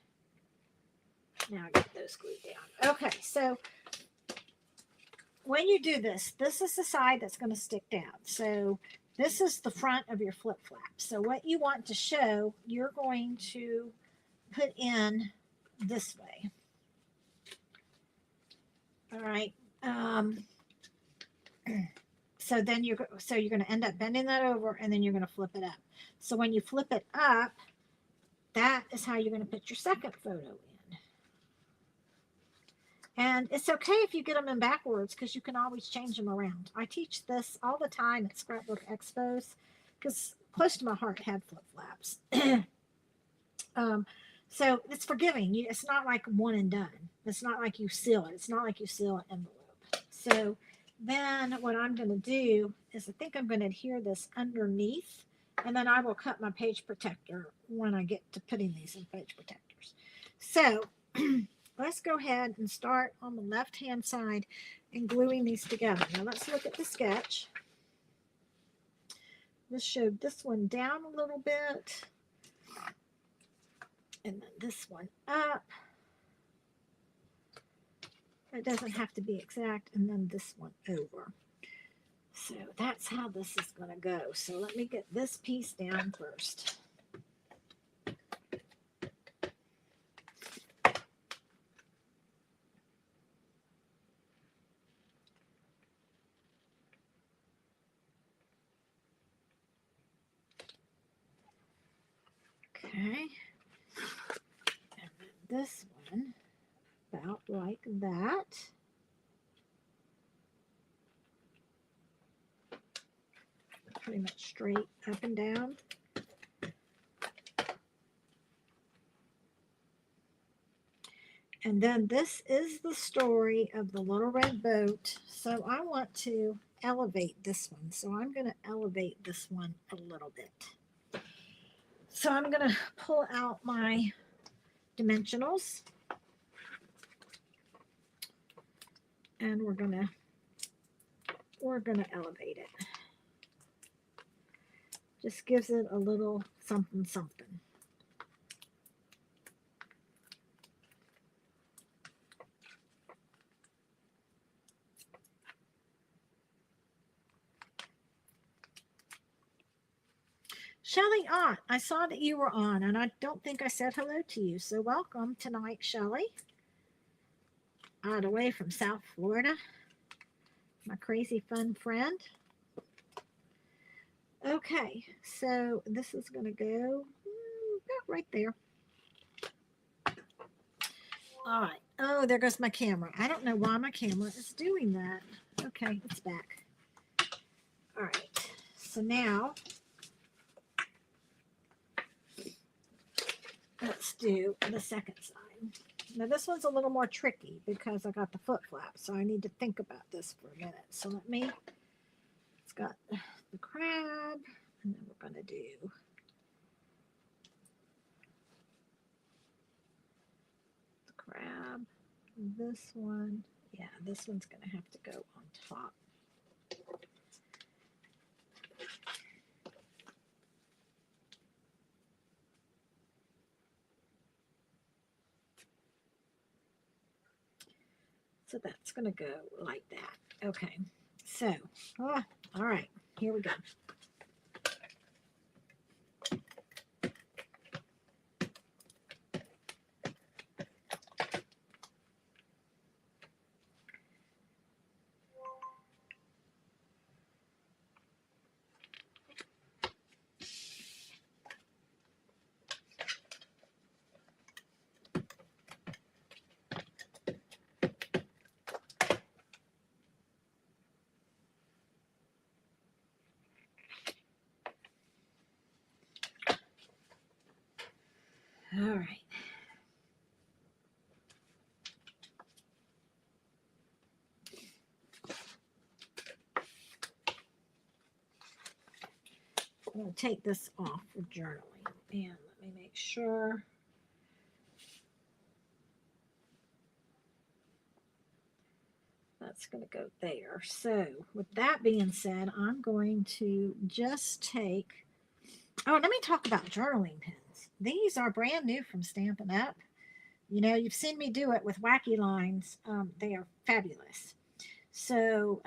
Speaker 1: Now I get those glued down. Okay, so when you do this, this is the side that's going to stick down. So this is the front of your flip flap. So what you want to show, you're going to put in this way. All right. So then you're going to end up bending that over, and then you're going to flip it up. So when you flip it up, that is how you're going to put your second photo in. And it's okay if you get them in backwards, because you can always change them around. I teach this all the time at Scrapbook Expos, because close to my heart had flip flaps. So it's forgiving. It's not like one and done. It's not like you seal it. It's not like you seal an envelope. So then what I'm going to do is I think I'm going to adhere this underneath, and then I will cut my page protector when I get to putting these in page protectors. So let's go ahead and start on the left-hand side and gluing these together. Now let's look at the sketch. This showed this one down a little bit, and then this one up. It doesn't have to be exact, and then this one over. So that's how this is going to go. So let me get this piece down first. Okay. And then this one, about like that. Pretty much straight up and down. And then this is the story of the little red boat. So I want to elevate this one. So I'm going to elevate this one a little bit. So I'm going to pull out my dimensionals. And we're going to elevate it. Just gives it a little something something. Shelly Ott, I saw that you were on, and I don't think I said hello to you. So welcome tonight, Shelly. All the way from South Florida. My crazy fun friend. Okay, so this is going to go about right there. All right. Oh, there goes my camera. I don't know why my camera is doing that. Okay, it's back. All right. So now let's do the second side. Now this one's a little more tricky because I got the foot flap, so I need to think about this for a minute. So it's got the crab, and then we're going to do the crab. This one, yeah, this one's going to have to go on top. So that's going to go like that. Okay, so, all right, here we go. All right. I'm going to take this off for journaling. And let me make sure. That's going to go there. So with that being said, I'm going to just take, oh, let me talk about journaling pens. These are brand new from Stampin' Up. You know, you've seen me do it with wacky lines. They are fabulous. So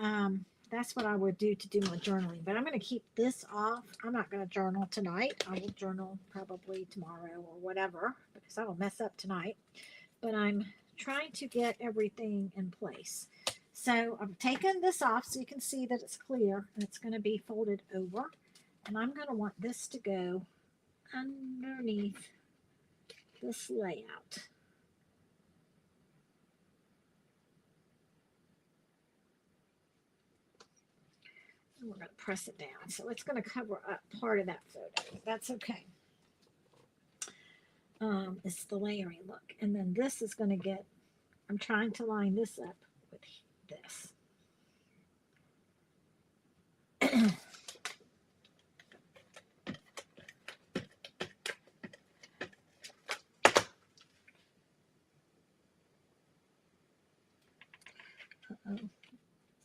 Speaker 1: that's what I would do to do my journaling. But I'm going to keep this off. I'm not going to journal tonight. I will journal probably tomorrow or whatever because I will mess up tonight. But I'm trying to get everything in place. So I've taken this off so you can see that it's clear and it's going to be folded over. And I'm going to want this to go underneath this layout. And we're going to press it down. So it's going to cover up part of that photo. That's okay. It's the layering look. And then this is going to get, I'm trying to line this up with this. Uh-oh.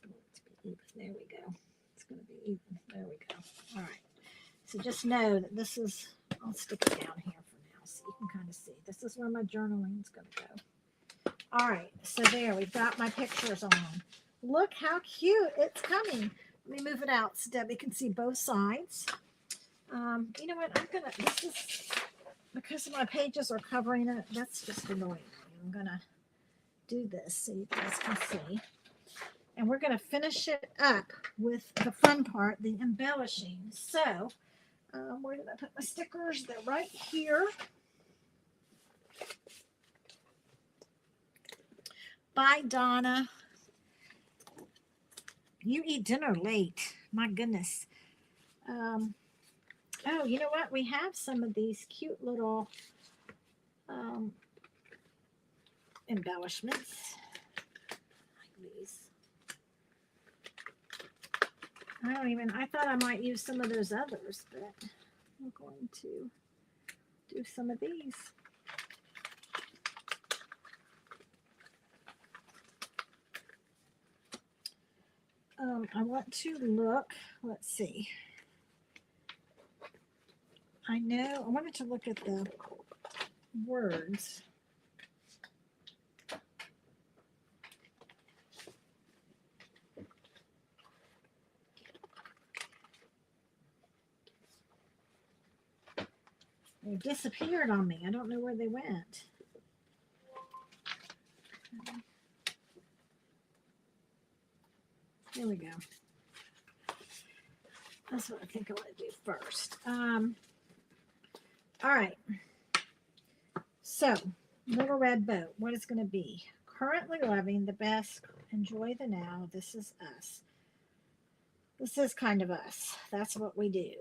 Speaker 1: Let's be even. There we go. It's going to be even. There we go. All right. So just know that this is, I'll stick it down here for now so you can kind of see. This is where my journaling is going to go. All right. So there, we've got my pictures on. Look how cute it's coming. Let me move it out so Debbie can see both sides. You know what? I'm going to, this is, because my pages are covering it, that's just annoying. I'm going to do this so you guys can see. And we're going to finish it up with the fun part, the embellishing. So, where did I put my stickers? They're right here. Bye, Donna. You eat dinner late. My goodness. Oh, you know what? We have some of these cute little embellishments. Like these. I thought I might use some of those others, but I'm going to do some of these. I want to look, let's see. I wanted to look at the words. They disappeared on me. I don't know where they went. Here we go. That's what I think I want to do first. All right. So, Little Red Boat, what is going to be? Currently loving the best, enjoy the now, this is us. This is kind of us. That's what we do.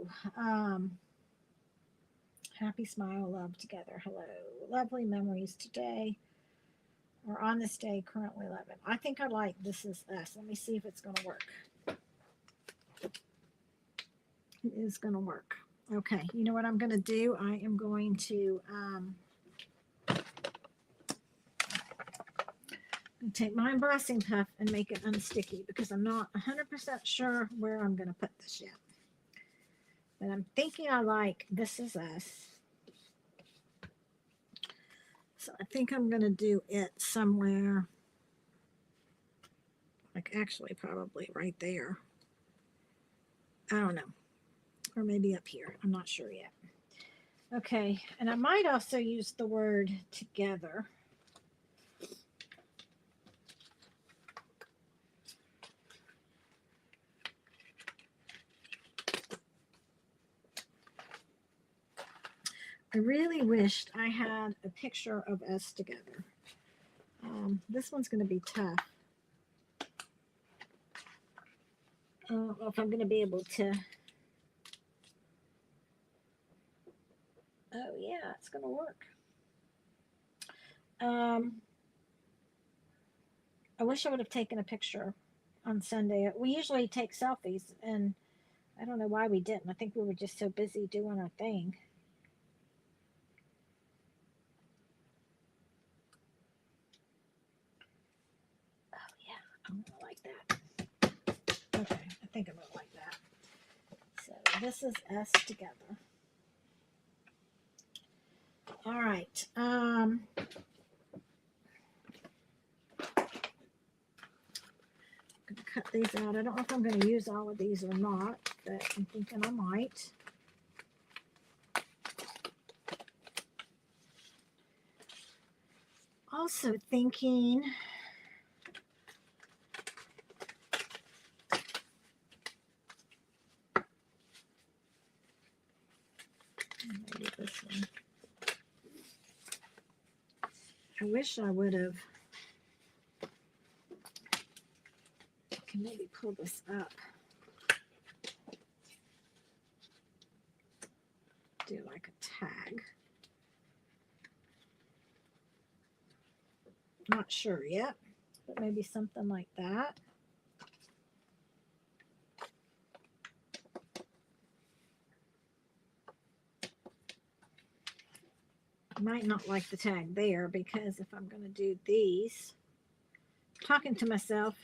Speaker 1: Happy, smile, love together. Hello. Lovely memories today. Or on this day, currently loving. I think I like this is us. Let me see if it's going to work. It is going to work. Okay. You know what I'm going to do? I am going to take my embossing puff and make it unsticky because I'm not 100% sure where I'm going to put this yet. But I'm thinking I like This Is Us. So I think I'm going to do it somewhere like actually probably right there. I don't know. Or maybe up here. I'm not sure yet. Okay, and I might also use the word together. I really wished I had a picture of us together. This one's going to be tough. I don't know if I'm going to be able to. Oh, yeah, it's going to work. I wish I would have taken a picture on Sunday. We usually take selfies, and I don't know why we didn't. I think we were just so busy doing our thing. Oh, yeah, I'm going to like that. Okay, I think I'm going to like that. So this is us together. All right. I'm going to cut these out. I don't know if I'm going to use all of these or not, but I'm thinking I might. Also thinking maybe this one. I wish I would have. I can maybe pull this up. Do like a tag. Not sure yet, but maybe something like that. Might not like the tag there because if I'm going to do these, talking to myself.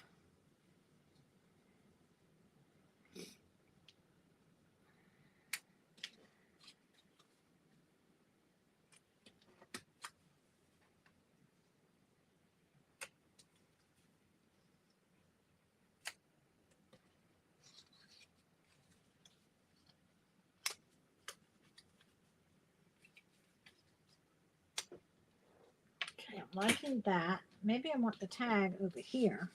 Speaker 1: Okay, I'm liking that. Maybe I want the tag over here.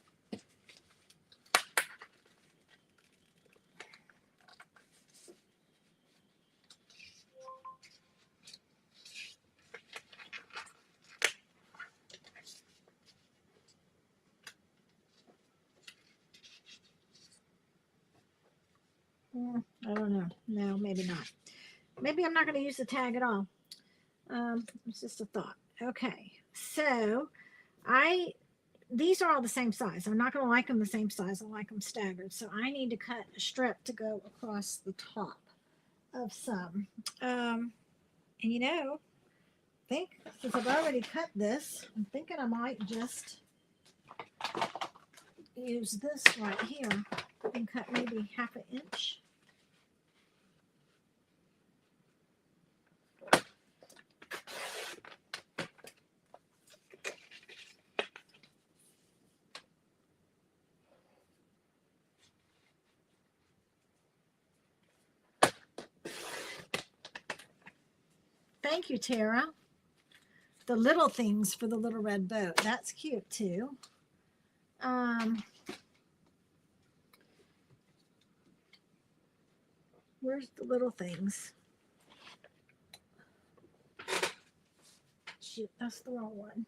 Speaker 1: I don't know. No, maybe not. Maybe I'm not going to use the tag at all. It's just a thought. Okay, so these are all the same size. I'm not going to like them the same size. I like them staggered. So I need to cut a strip to go across the top of some. And you know, I think since I've already cut this, I'm thinking I might just use this right here and cut maybe half an inch. Thank you, Tara. The little things for the little red boat. That's cute too. Where's the little things? Shoot, that's the wrong one.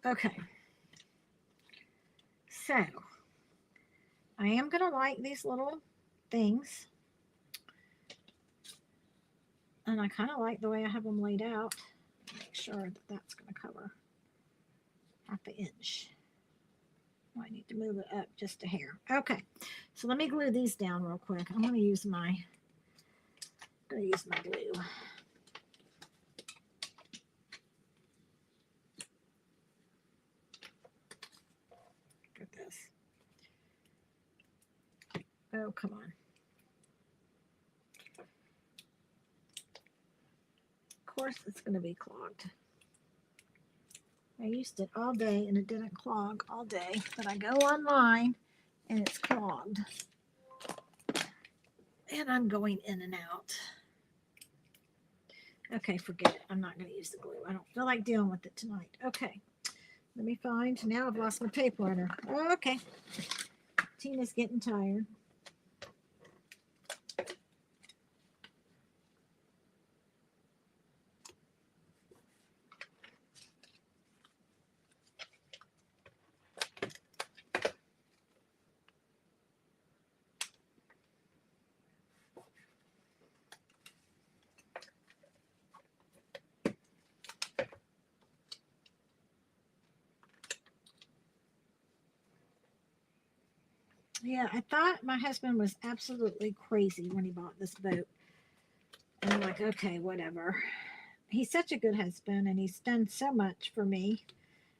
Speaker 1: Okay. So, I am going to like these little things. And I kind of like the way I have them laid out. Make sure that that's going to cover half an inch. I need to move it up just a hair. Okay, so let me glue these down real quick. I'm going to use my glue. Oh, come on. Of course it's going to be clogged. I used it all day and it didn't clog all day, but I go online and it's clogged. And I'm going in and out. Okay, forget it. I'm not going to use the glue. I don't feel like dealing with it tonight. Okay, let me find. Now I've lost my tape runner. Okay, Tina's getting tired. Yeah, I thought my husband was absolutely crazy when he bought this boat. And I'm like, okay, whatever. He's such a good husband and he's done so much for me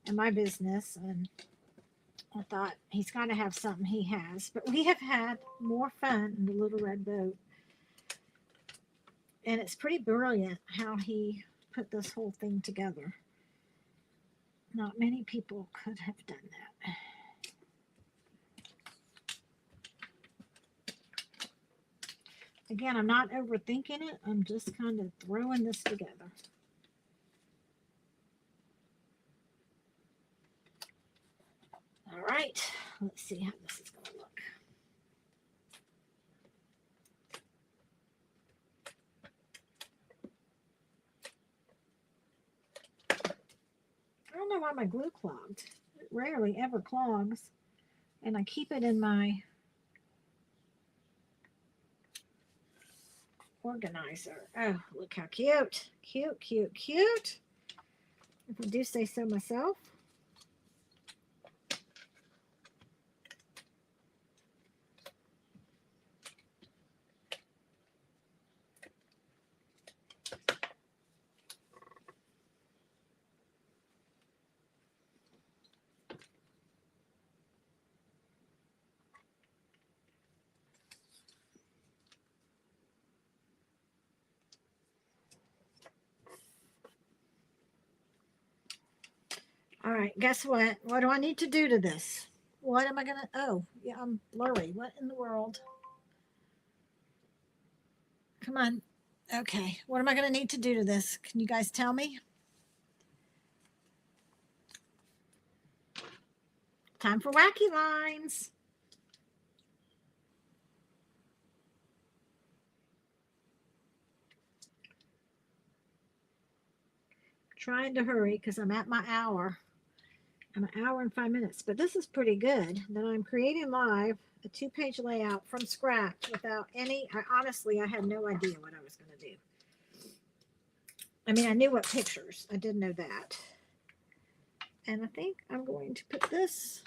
Speaker 1: and my business. And I thought he's got to have something he has. But we have had more fun in the little red boat. And it's pretty brilliant how he put this whole thing together. Not many people could have done that. Again, I'm not overthinking it. I'm just kind of throwing this together. All right, let's see how this is going to look. I don't know why my glue clogged. It rarely ever clogs. And I keep it in my organizer. Oh, look how cute. Cute, cute, cute. If I do say so myself. All right, guess what? What do I need to do to this? What am I going to, oh, yeah, I'm blurry. What in the world? Come on. Okay, what am I going to need to do to this? Can you guys tell me? Time for wacky lines. Trying to hurry because I'm at my hour. I'm an hour and 5 minutes, but this is pretty good that I'm creating live a 2-page layout from scratch without any, honestly, I had no idea what I was going to do. I mean, I knew what pictures, I did know that. And I think I'm going to put this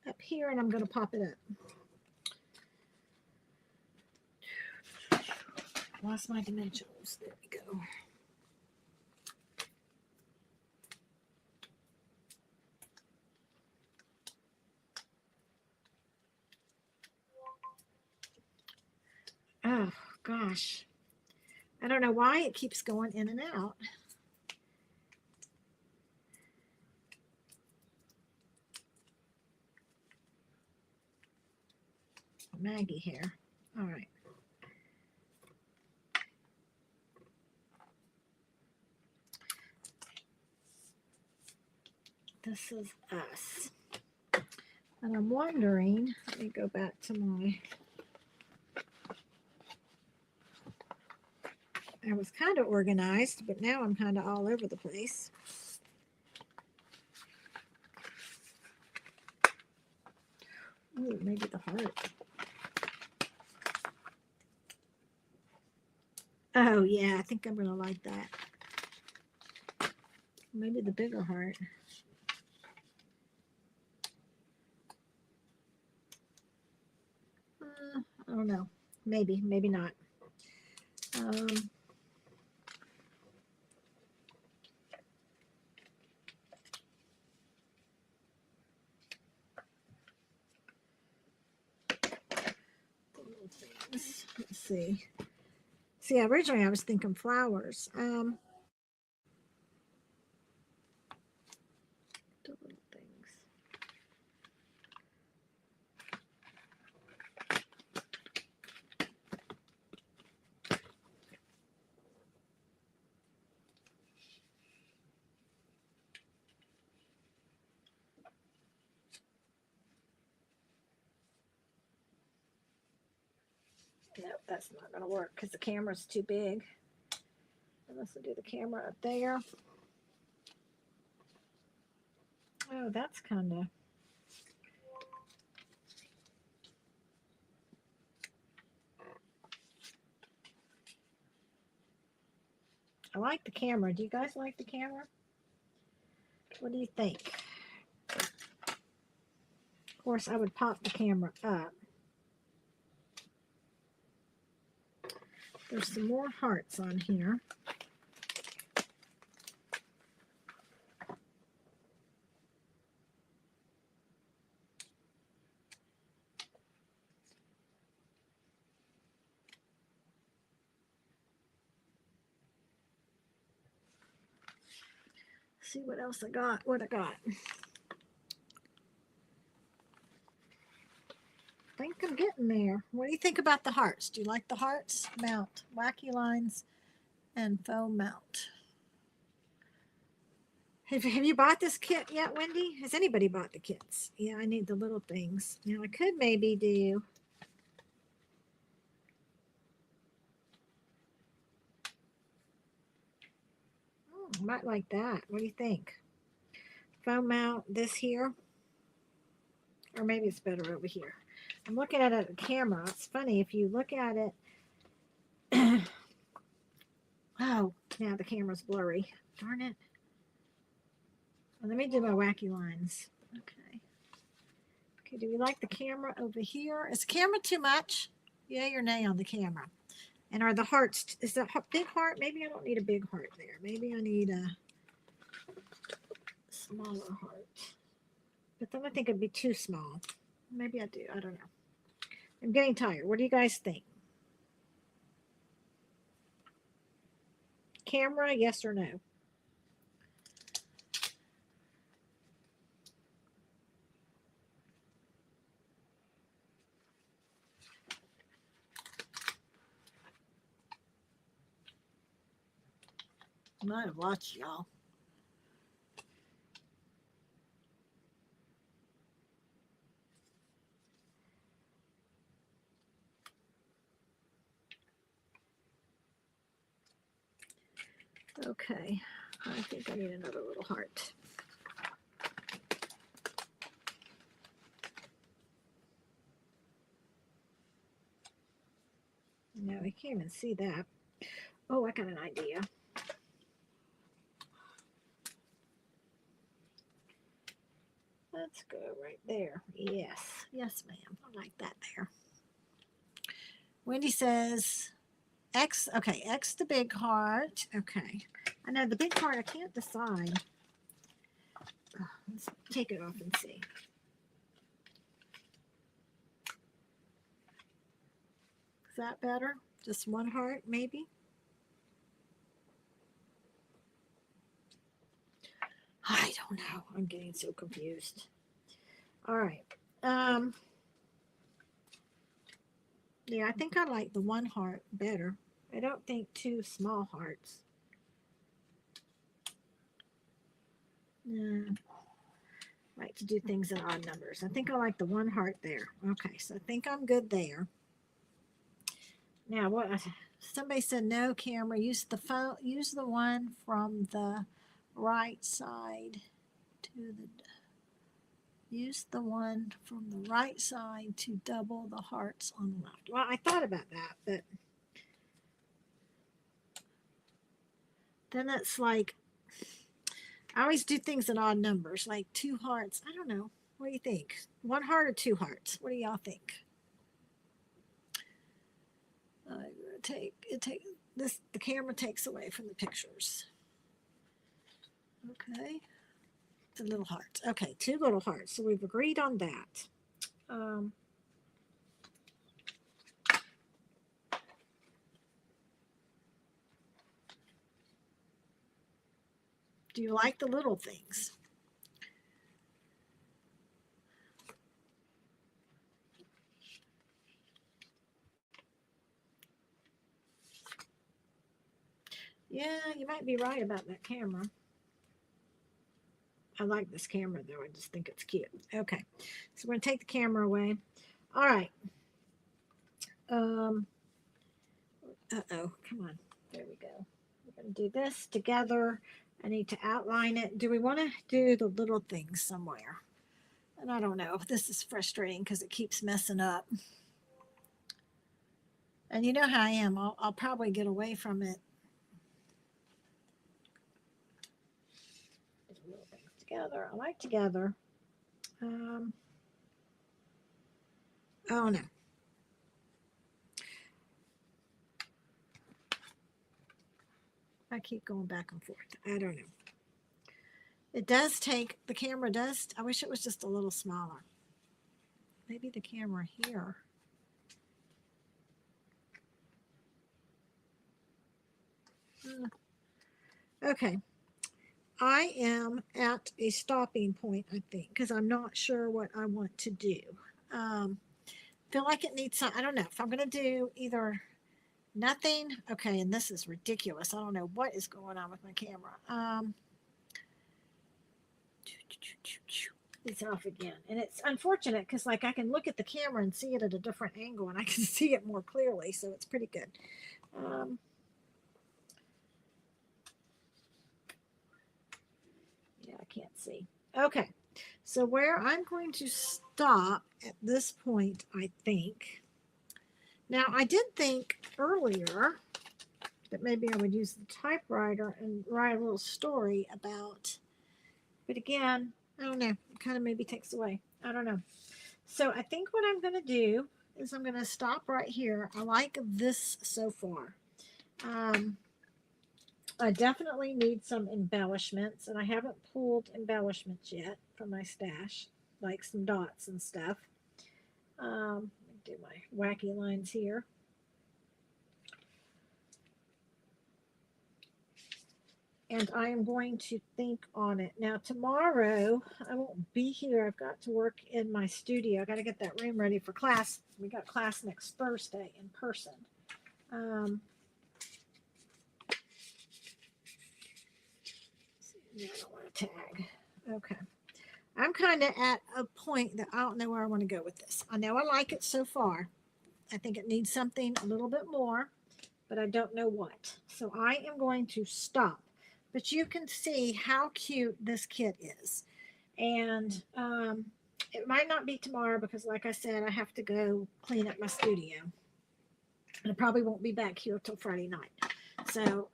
Speaker 1: up here and I'm going to pop it up. Lost my dimensionals, there we go. Oh, gosh. I don't know why it keeps going in and out. Maggie here. All right. This is us. And I'm wondering, let me go back to my, I was kind of organized, but now I'm kind of all over the place. Ooh, maybe the heart. Oh, yeah, I think I'm going to like that. Maybe the bigger heart. I don't know. Maybe, maybe not. things. Let's see. See, originally I was thinking flowers. The little things. No, that's not going to work because the camera's too big. Unless I do the camera up there. Oh, that's kind of... I like the camera. Do you guys like the camera? What do you think? Of course, I would pop the camera up. There's some more hearts on here. See what else I got. What I got. I think I'm getting there. What do you think about the hearts? Do you like the hearts? Mount, wacky lines, and faux mount. Have you bought this kit yet, Wendy? Has anybody bought the kits? Yeah, I need the little things. Now I could maybe do... I might like that. What do you think? Faux mount this here. Or maybe it's better over here. I'm looking at it at the camera. It's funny if you look at it. Oh, now the camera's blurry. Darn it. Well, let me do my wacky lines. Okay. Okay, do we like the camera over here? Is the camera too much? Yay or nay on the camera? And are the hearts, is that big heart? Maybe I don't need a big heart there. Maybe I need a smaller heart. But then I think it'd be too small. Maybe I do. I don't know. I'm getting tired. What do you guys think? Camera, yes or no? I might have watched y'all. Okay, I think I need another little heart. No, I can't even see that. Oh, I got an idea. Let's go right there. Yes, yes, ma'am. I like that there. Wendy says X. Okay, X the big heart. Okay, I know the big heart. I can't decide. Let's take it off and see. Is that better? Just one heart, maybe? I don't know. I'm getting so confused. All right. Yeah, I think I like the one heart better. I don't think two small hearts. I like to do things in odd numbers. I think I like the one heart there. Okay, so I think I'm good there. Now, what? Somebody said no, camera. Use the phone. Use the one from the right side to the. Use the one from the right side to double the hearts on the left. Well, I thought about that, but then it's like, I always do things in odd numbers, like two hearts. I don't know. What do you think? One heart or two hearts? What do y'all think? The camera takes away from the pictures. Okay. The little hearts. Okay, two little hearts. So we've agreed on that. Do you like the little things? Yeah, you might be right about that camera. I like this camera though. I just think it's cute. Okay, so we're going to take the camera away. All right. Uh-oh, come on. There we go. We're going to do this together. I need to outline it. Do we want to do the little things somewhere? And I don't know. This is frustrating because it keeps messing up. And you know how I am. I'll probably get away from it. Little things together. I like together. Oh no. I keep going back and forth. I don't know. It does take, the camera does, I wish it was just a little smaller. Maybe the camera here. Okay. I am at a stopping point, I think, because I'm not sure what I want to do. Feel like it needs some, I don't know if I'm going to do either nothing. Okay, and this is ridiculous. I don't know what is going on with my camera. It's off again. And it's unfortunate because like I can look at the camera and see it at a different angle and I can see it more clearly. So it's pretty good. Yeah, I can't see. Okay. So where I'm going to stop at this point, I think. Now I did think earlier that maybe I would use the typewriter and write a little story about, but again, I don't know, it kind of maybe takes away. I don't know. So I think what I'm going to do is I'm going to stop right here. I like this so far. I definitely need some embellishments, and I haven't pulled embellishments yet from my stash, like some dots and stuff. Do my wacky lines here. And I am going to think on it. Now, tomorrow, I won't be here. I've got to work in my studio. I got to get that room ready for class. We got class next Thursday in person. I don't want to tag. Okay. I'm kind of at a point that I don't know where I want to go with this. I know I like it so far. I think it needs something a little bit more, but I don't know what. So I am going to stop. But you can see how cute this kit is. And it might not be tomorrow because, like I said, I have to go clean up my studio. And I probably won't be back here till Friday night. So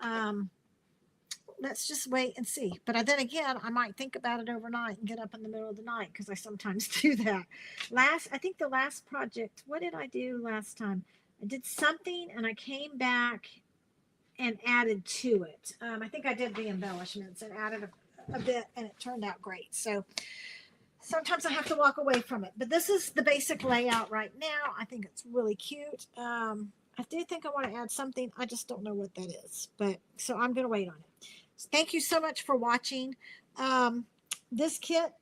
Speaker 1: let's just wait and see. But then again, I might think about it overnight and get up in the middle of the night because I sometimes do that. I think the last project, what did I do last time? I did something and I came back and added to it. I think I did the embellishments and added a bit and it turned out great. So sometimes I have to walk away from it. But this is the basic layout right now. I think it's really cute. I do think I want to add something. I just don't know what that is. But so I'm going to wait on it. So thank you so much for watching. This kit,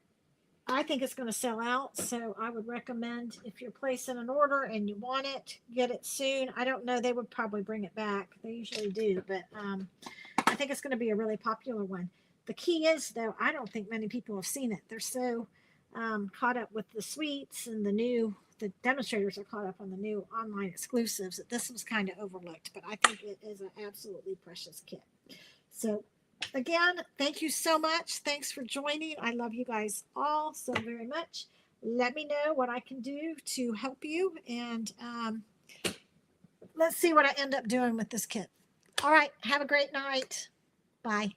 Speaker 1: I think it's going to sell out. So I would recommend if you're placing an order and you want it, get it soon. I don't know. They would probably bring it back. They usually do. But I think it's going to be a really popular one. The key is, though, I don't think many people have seen it. They're so caught up with the suites and the demonstrators are caught up on the new online exclusives that this was kind of overlooked. But I think it is an absolutely precious kit. So again, thank you so much. Thanks for joining. I love you guys all so very much. Let me know what I can do to help you. And let's see what I end up doing with this kit. All right. Have a great night. Bye.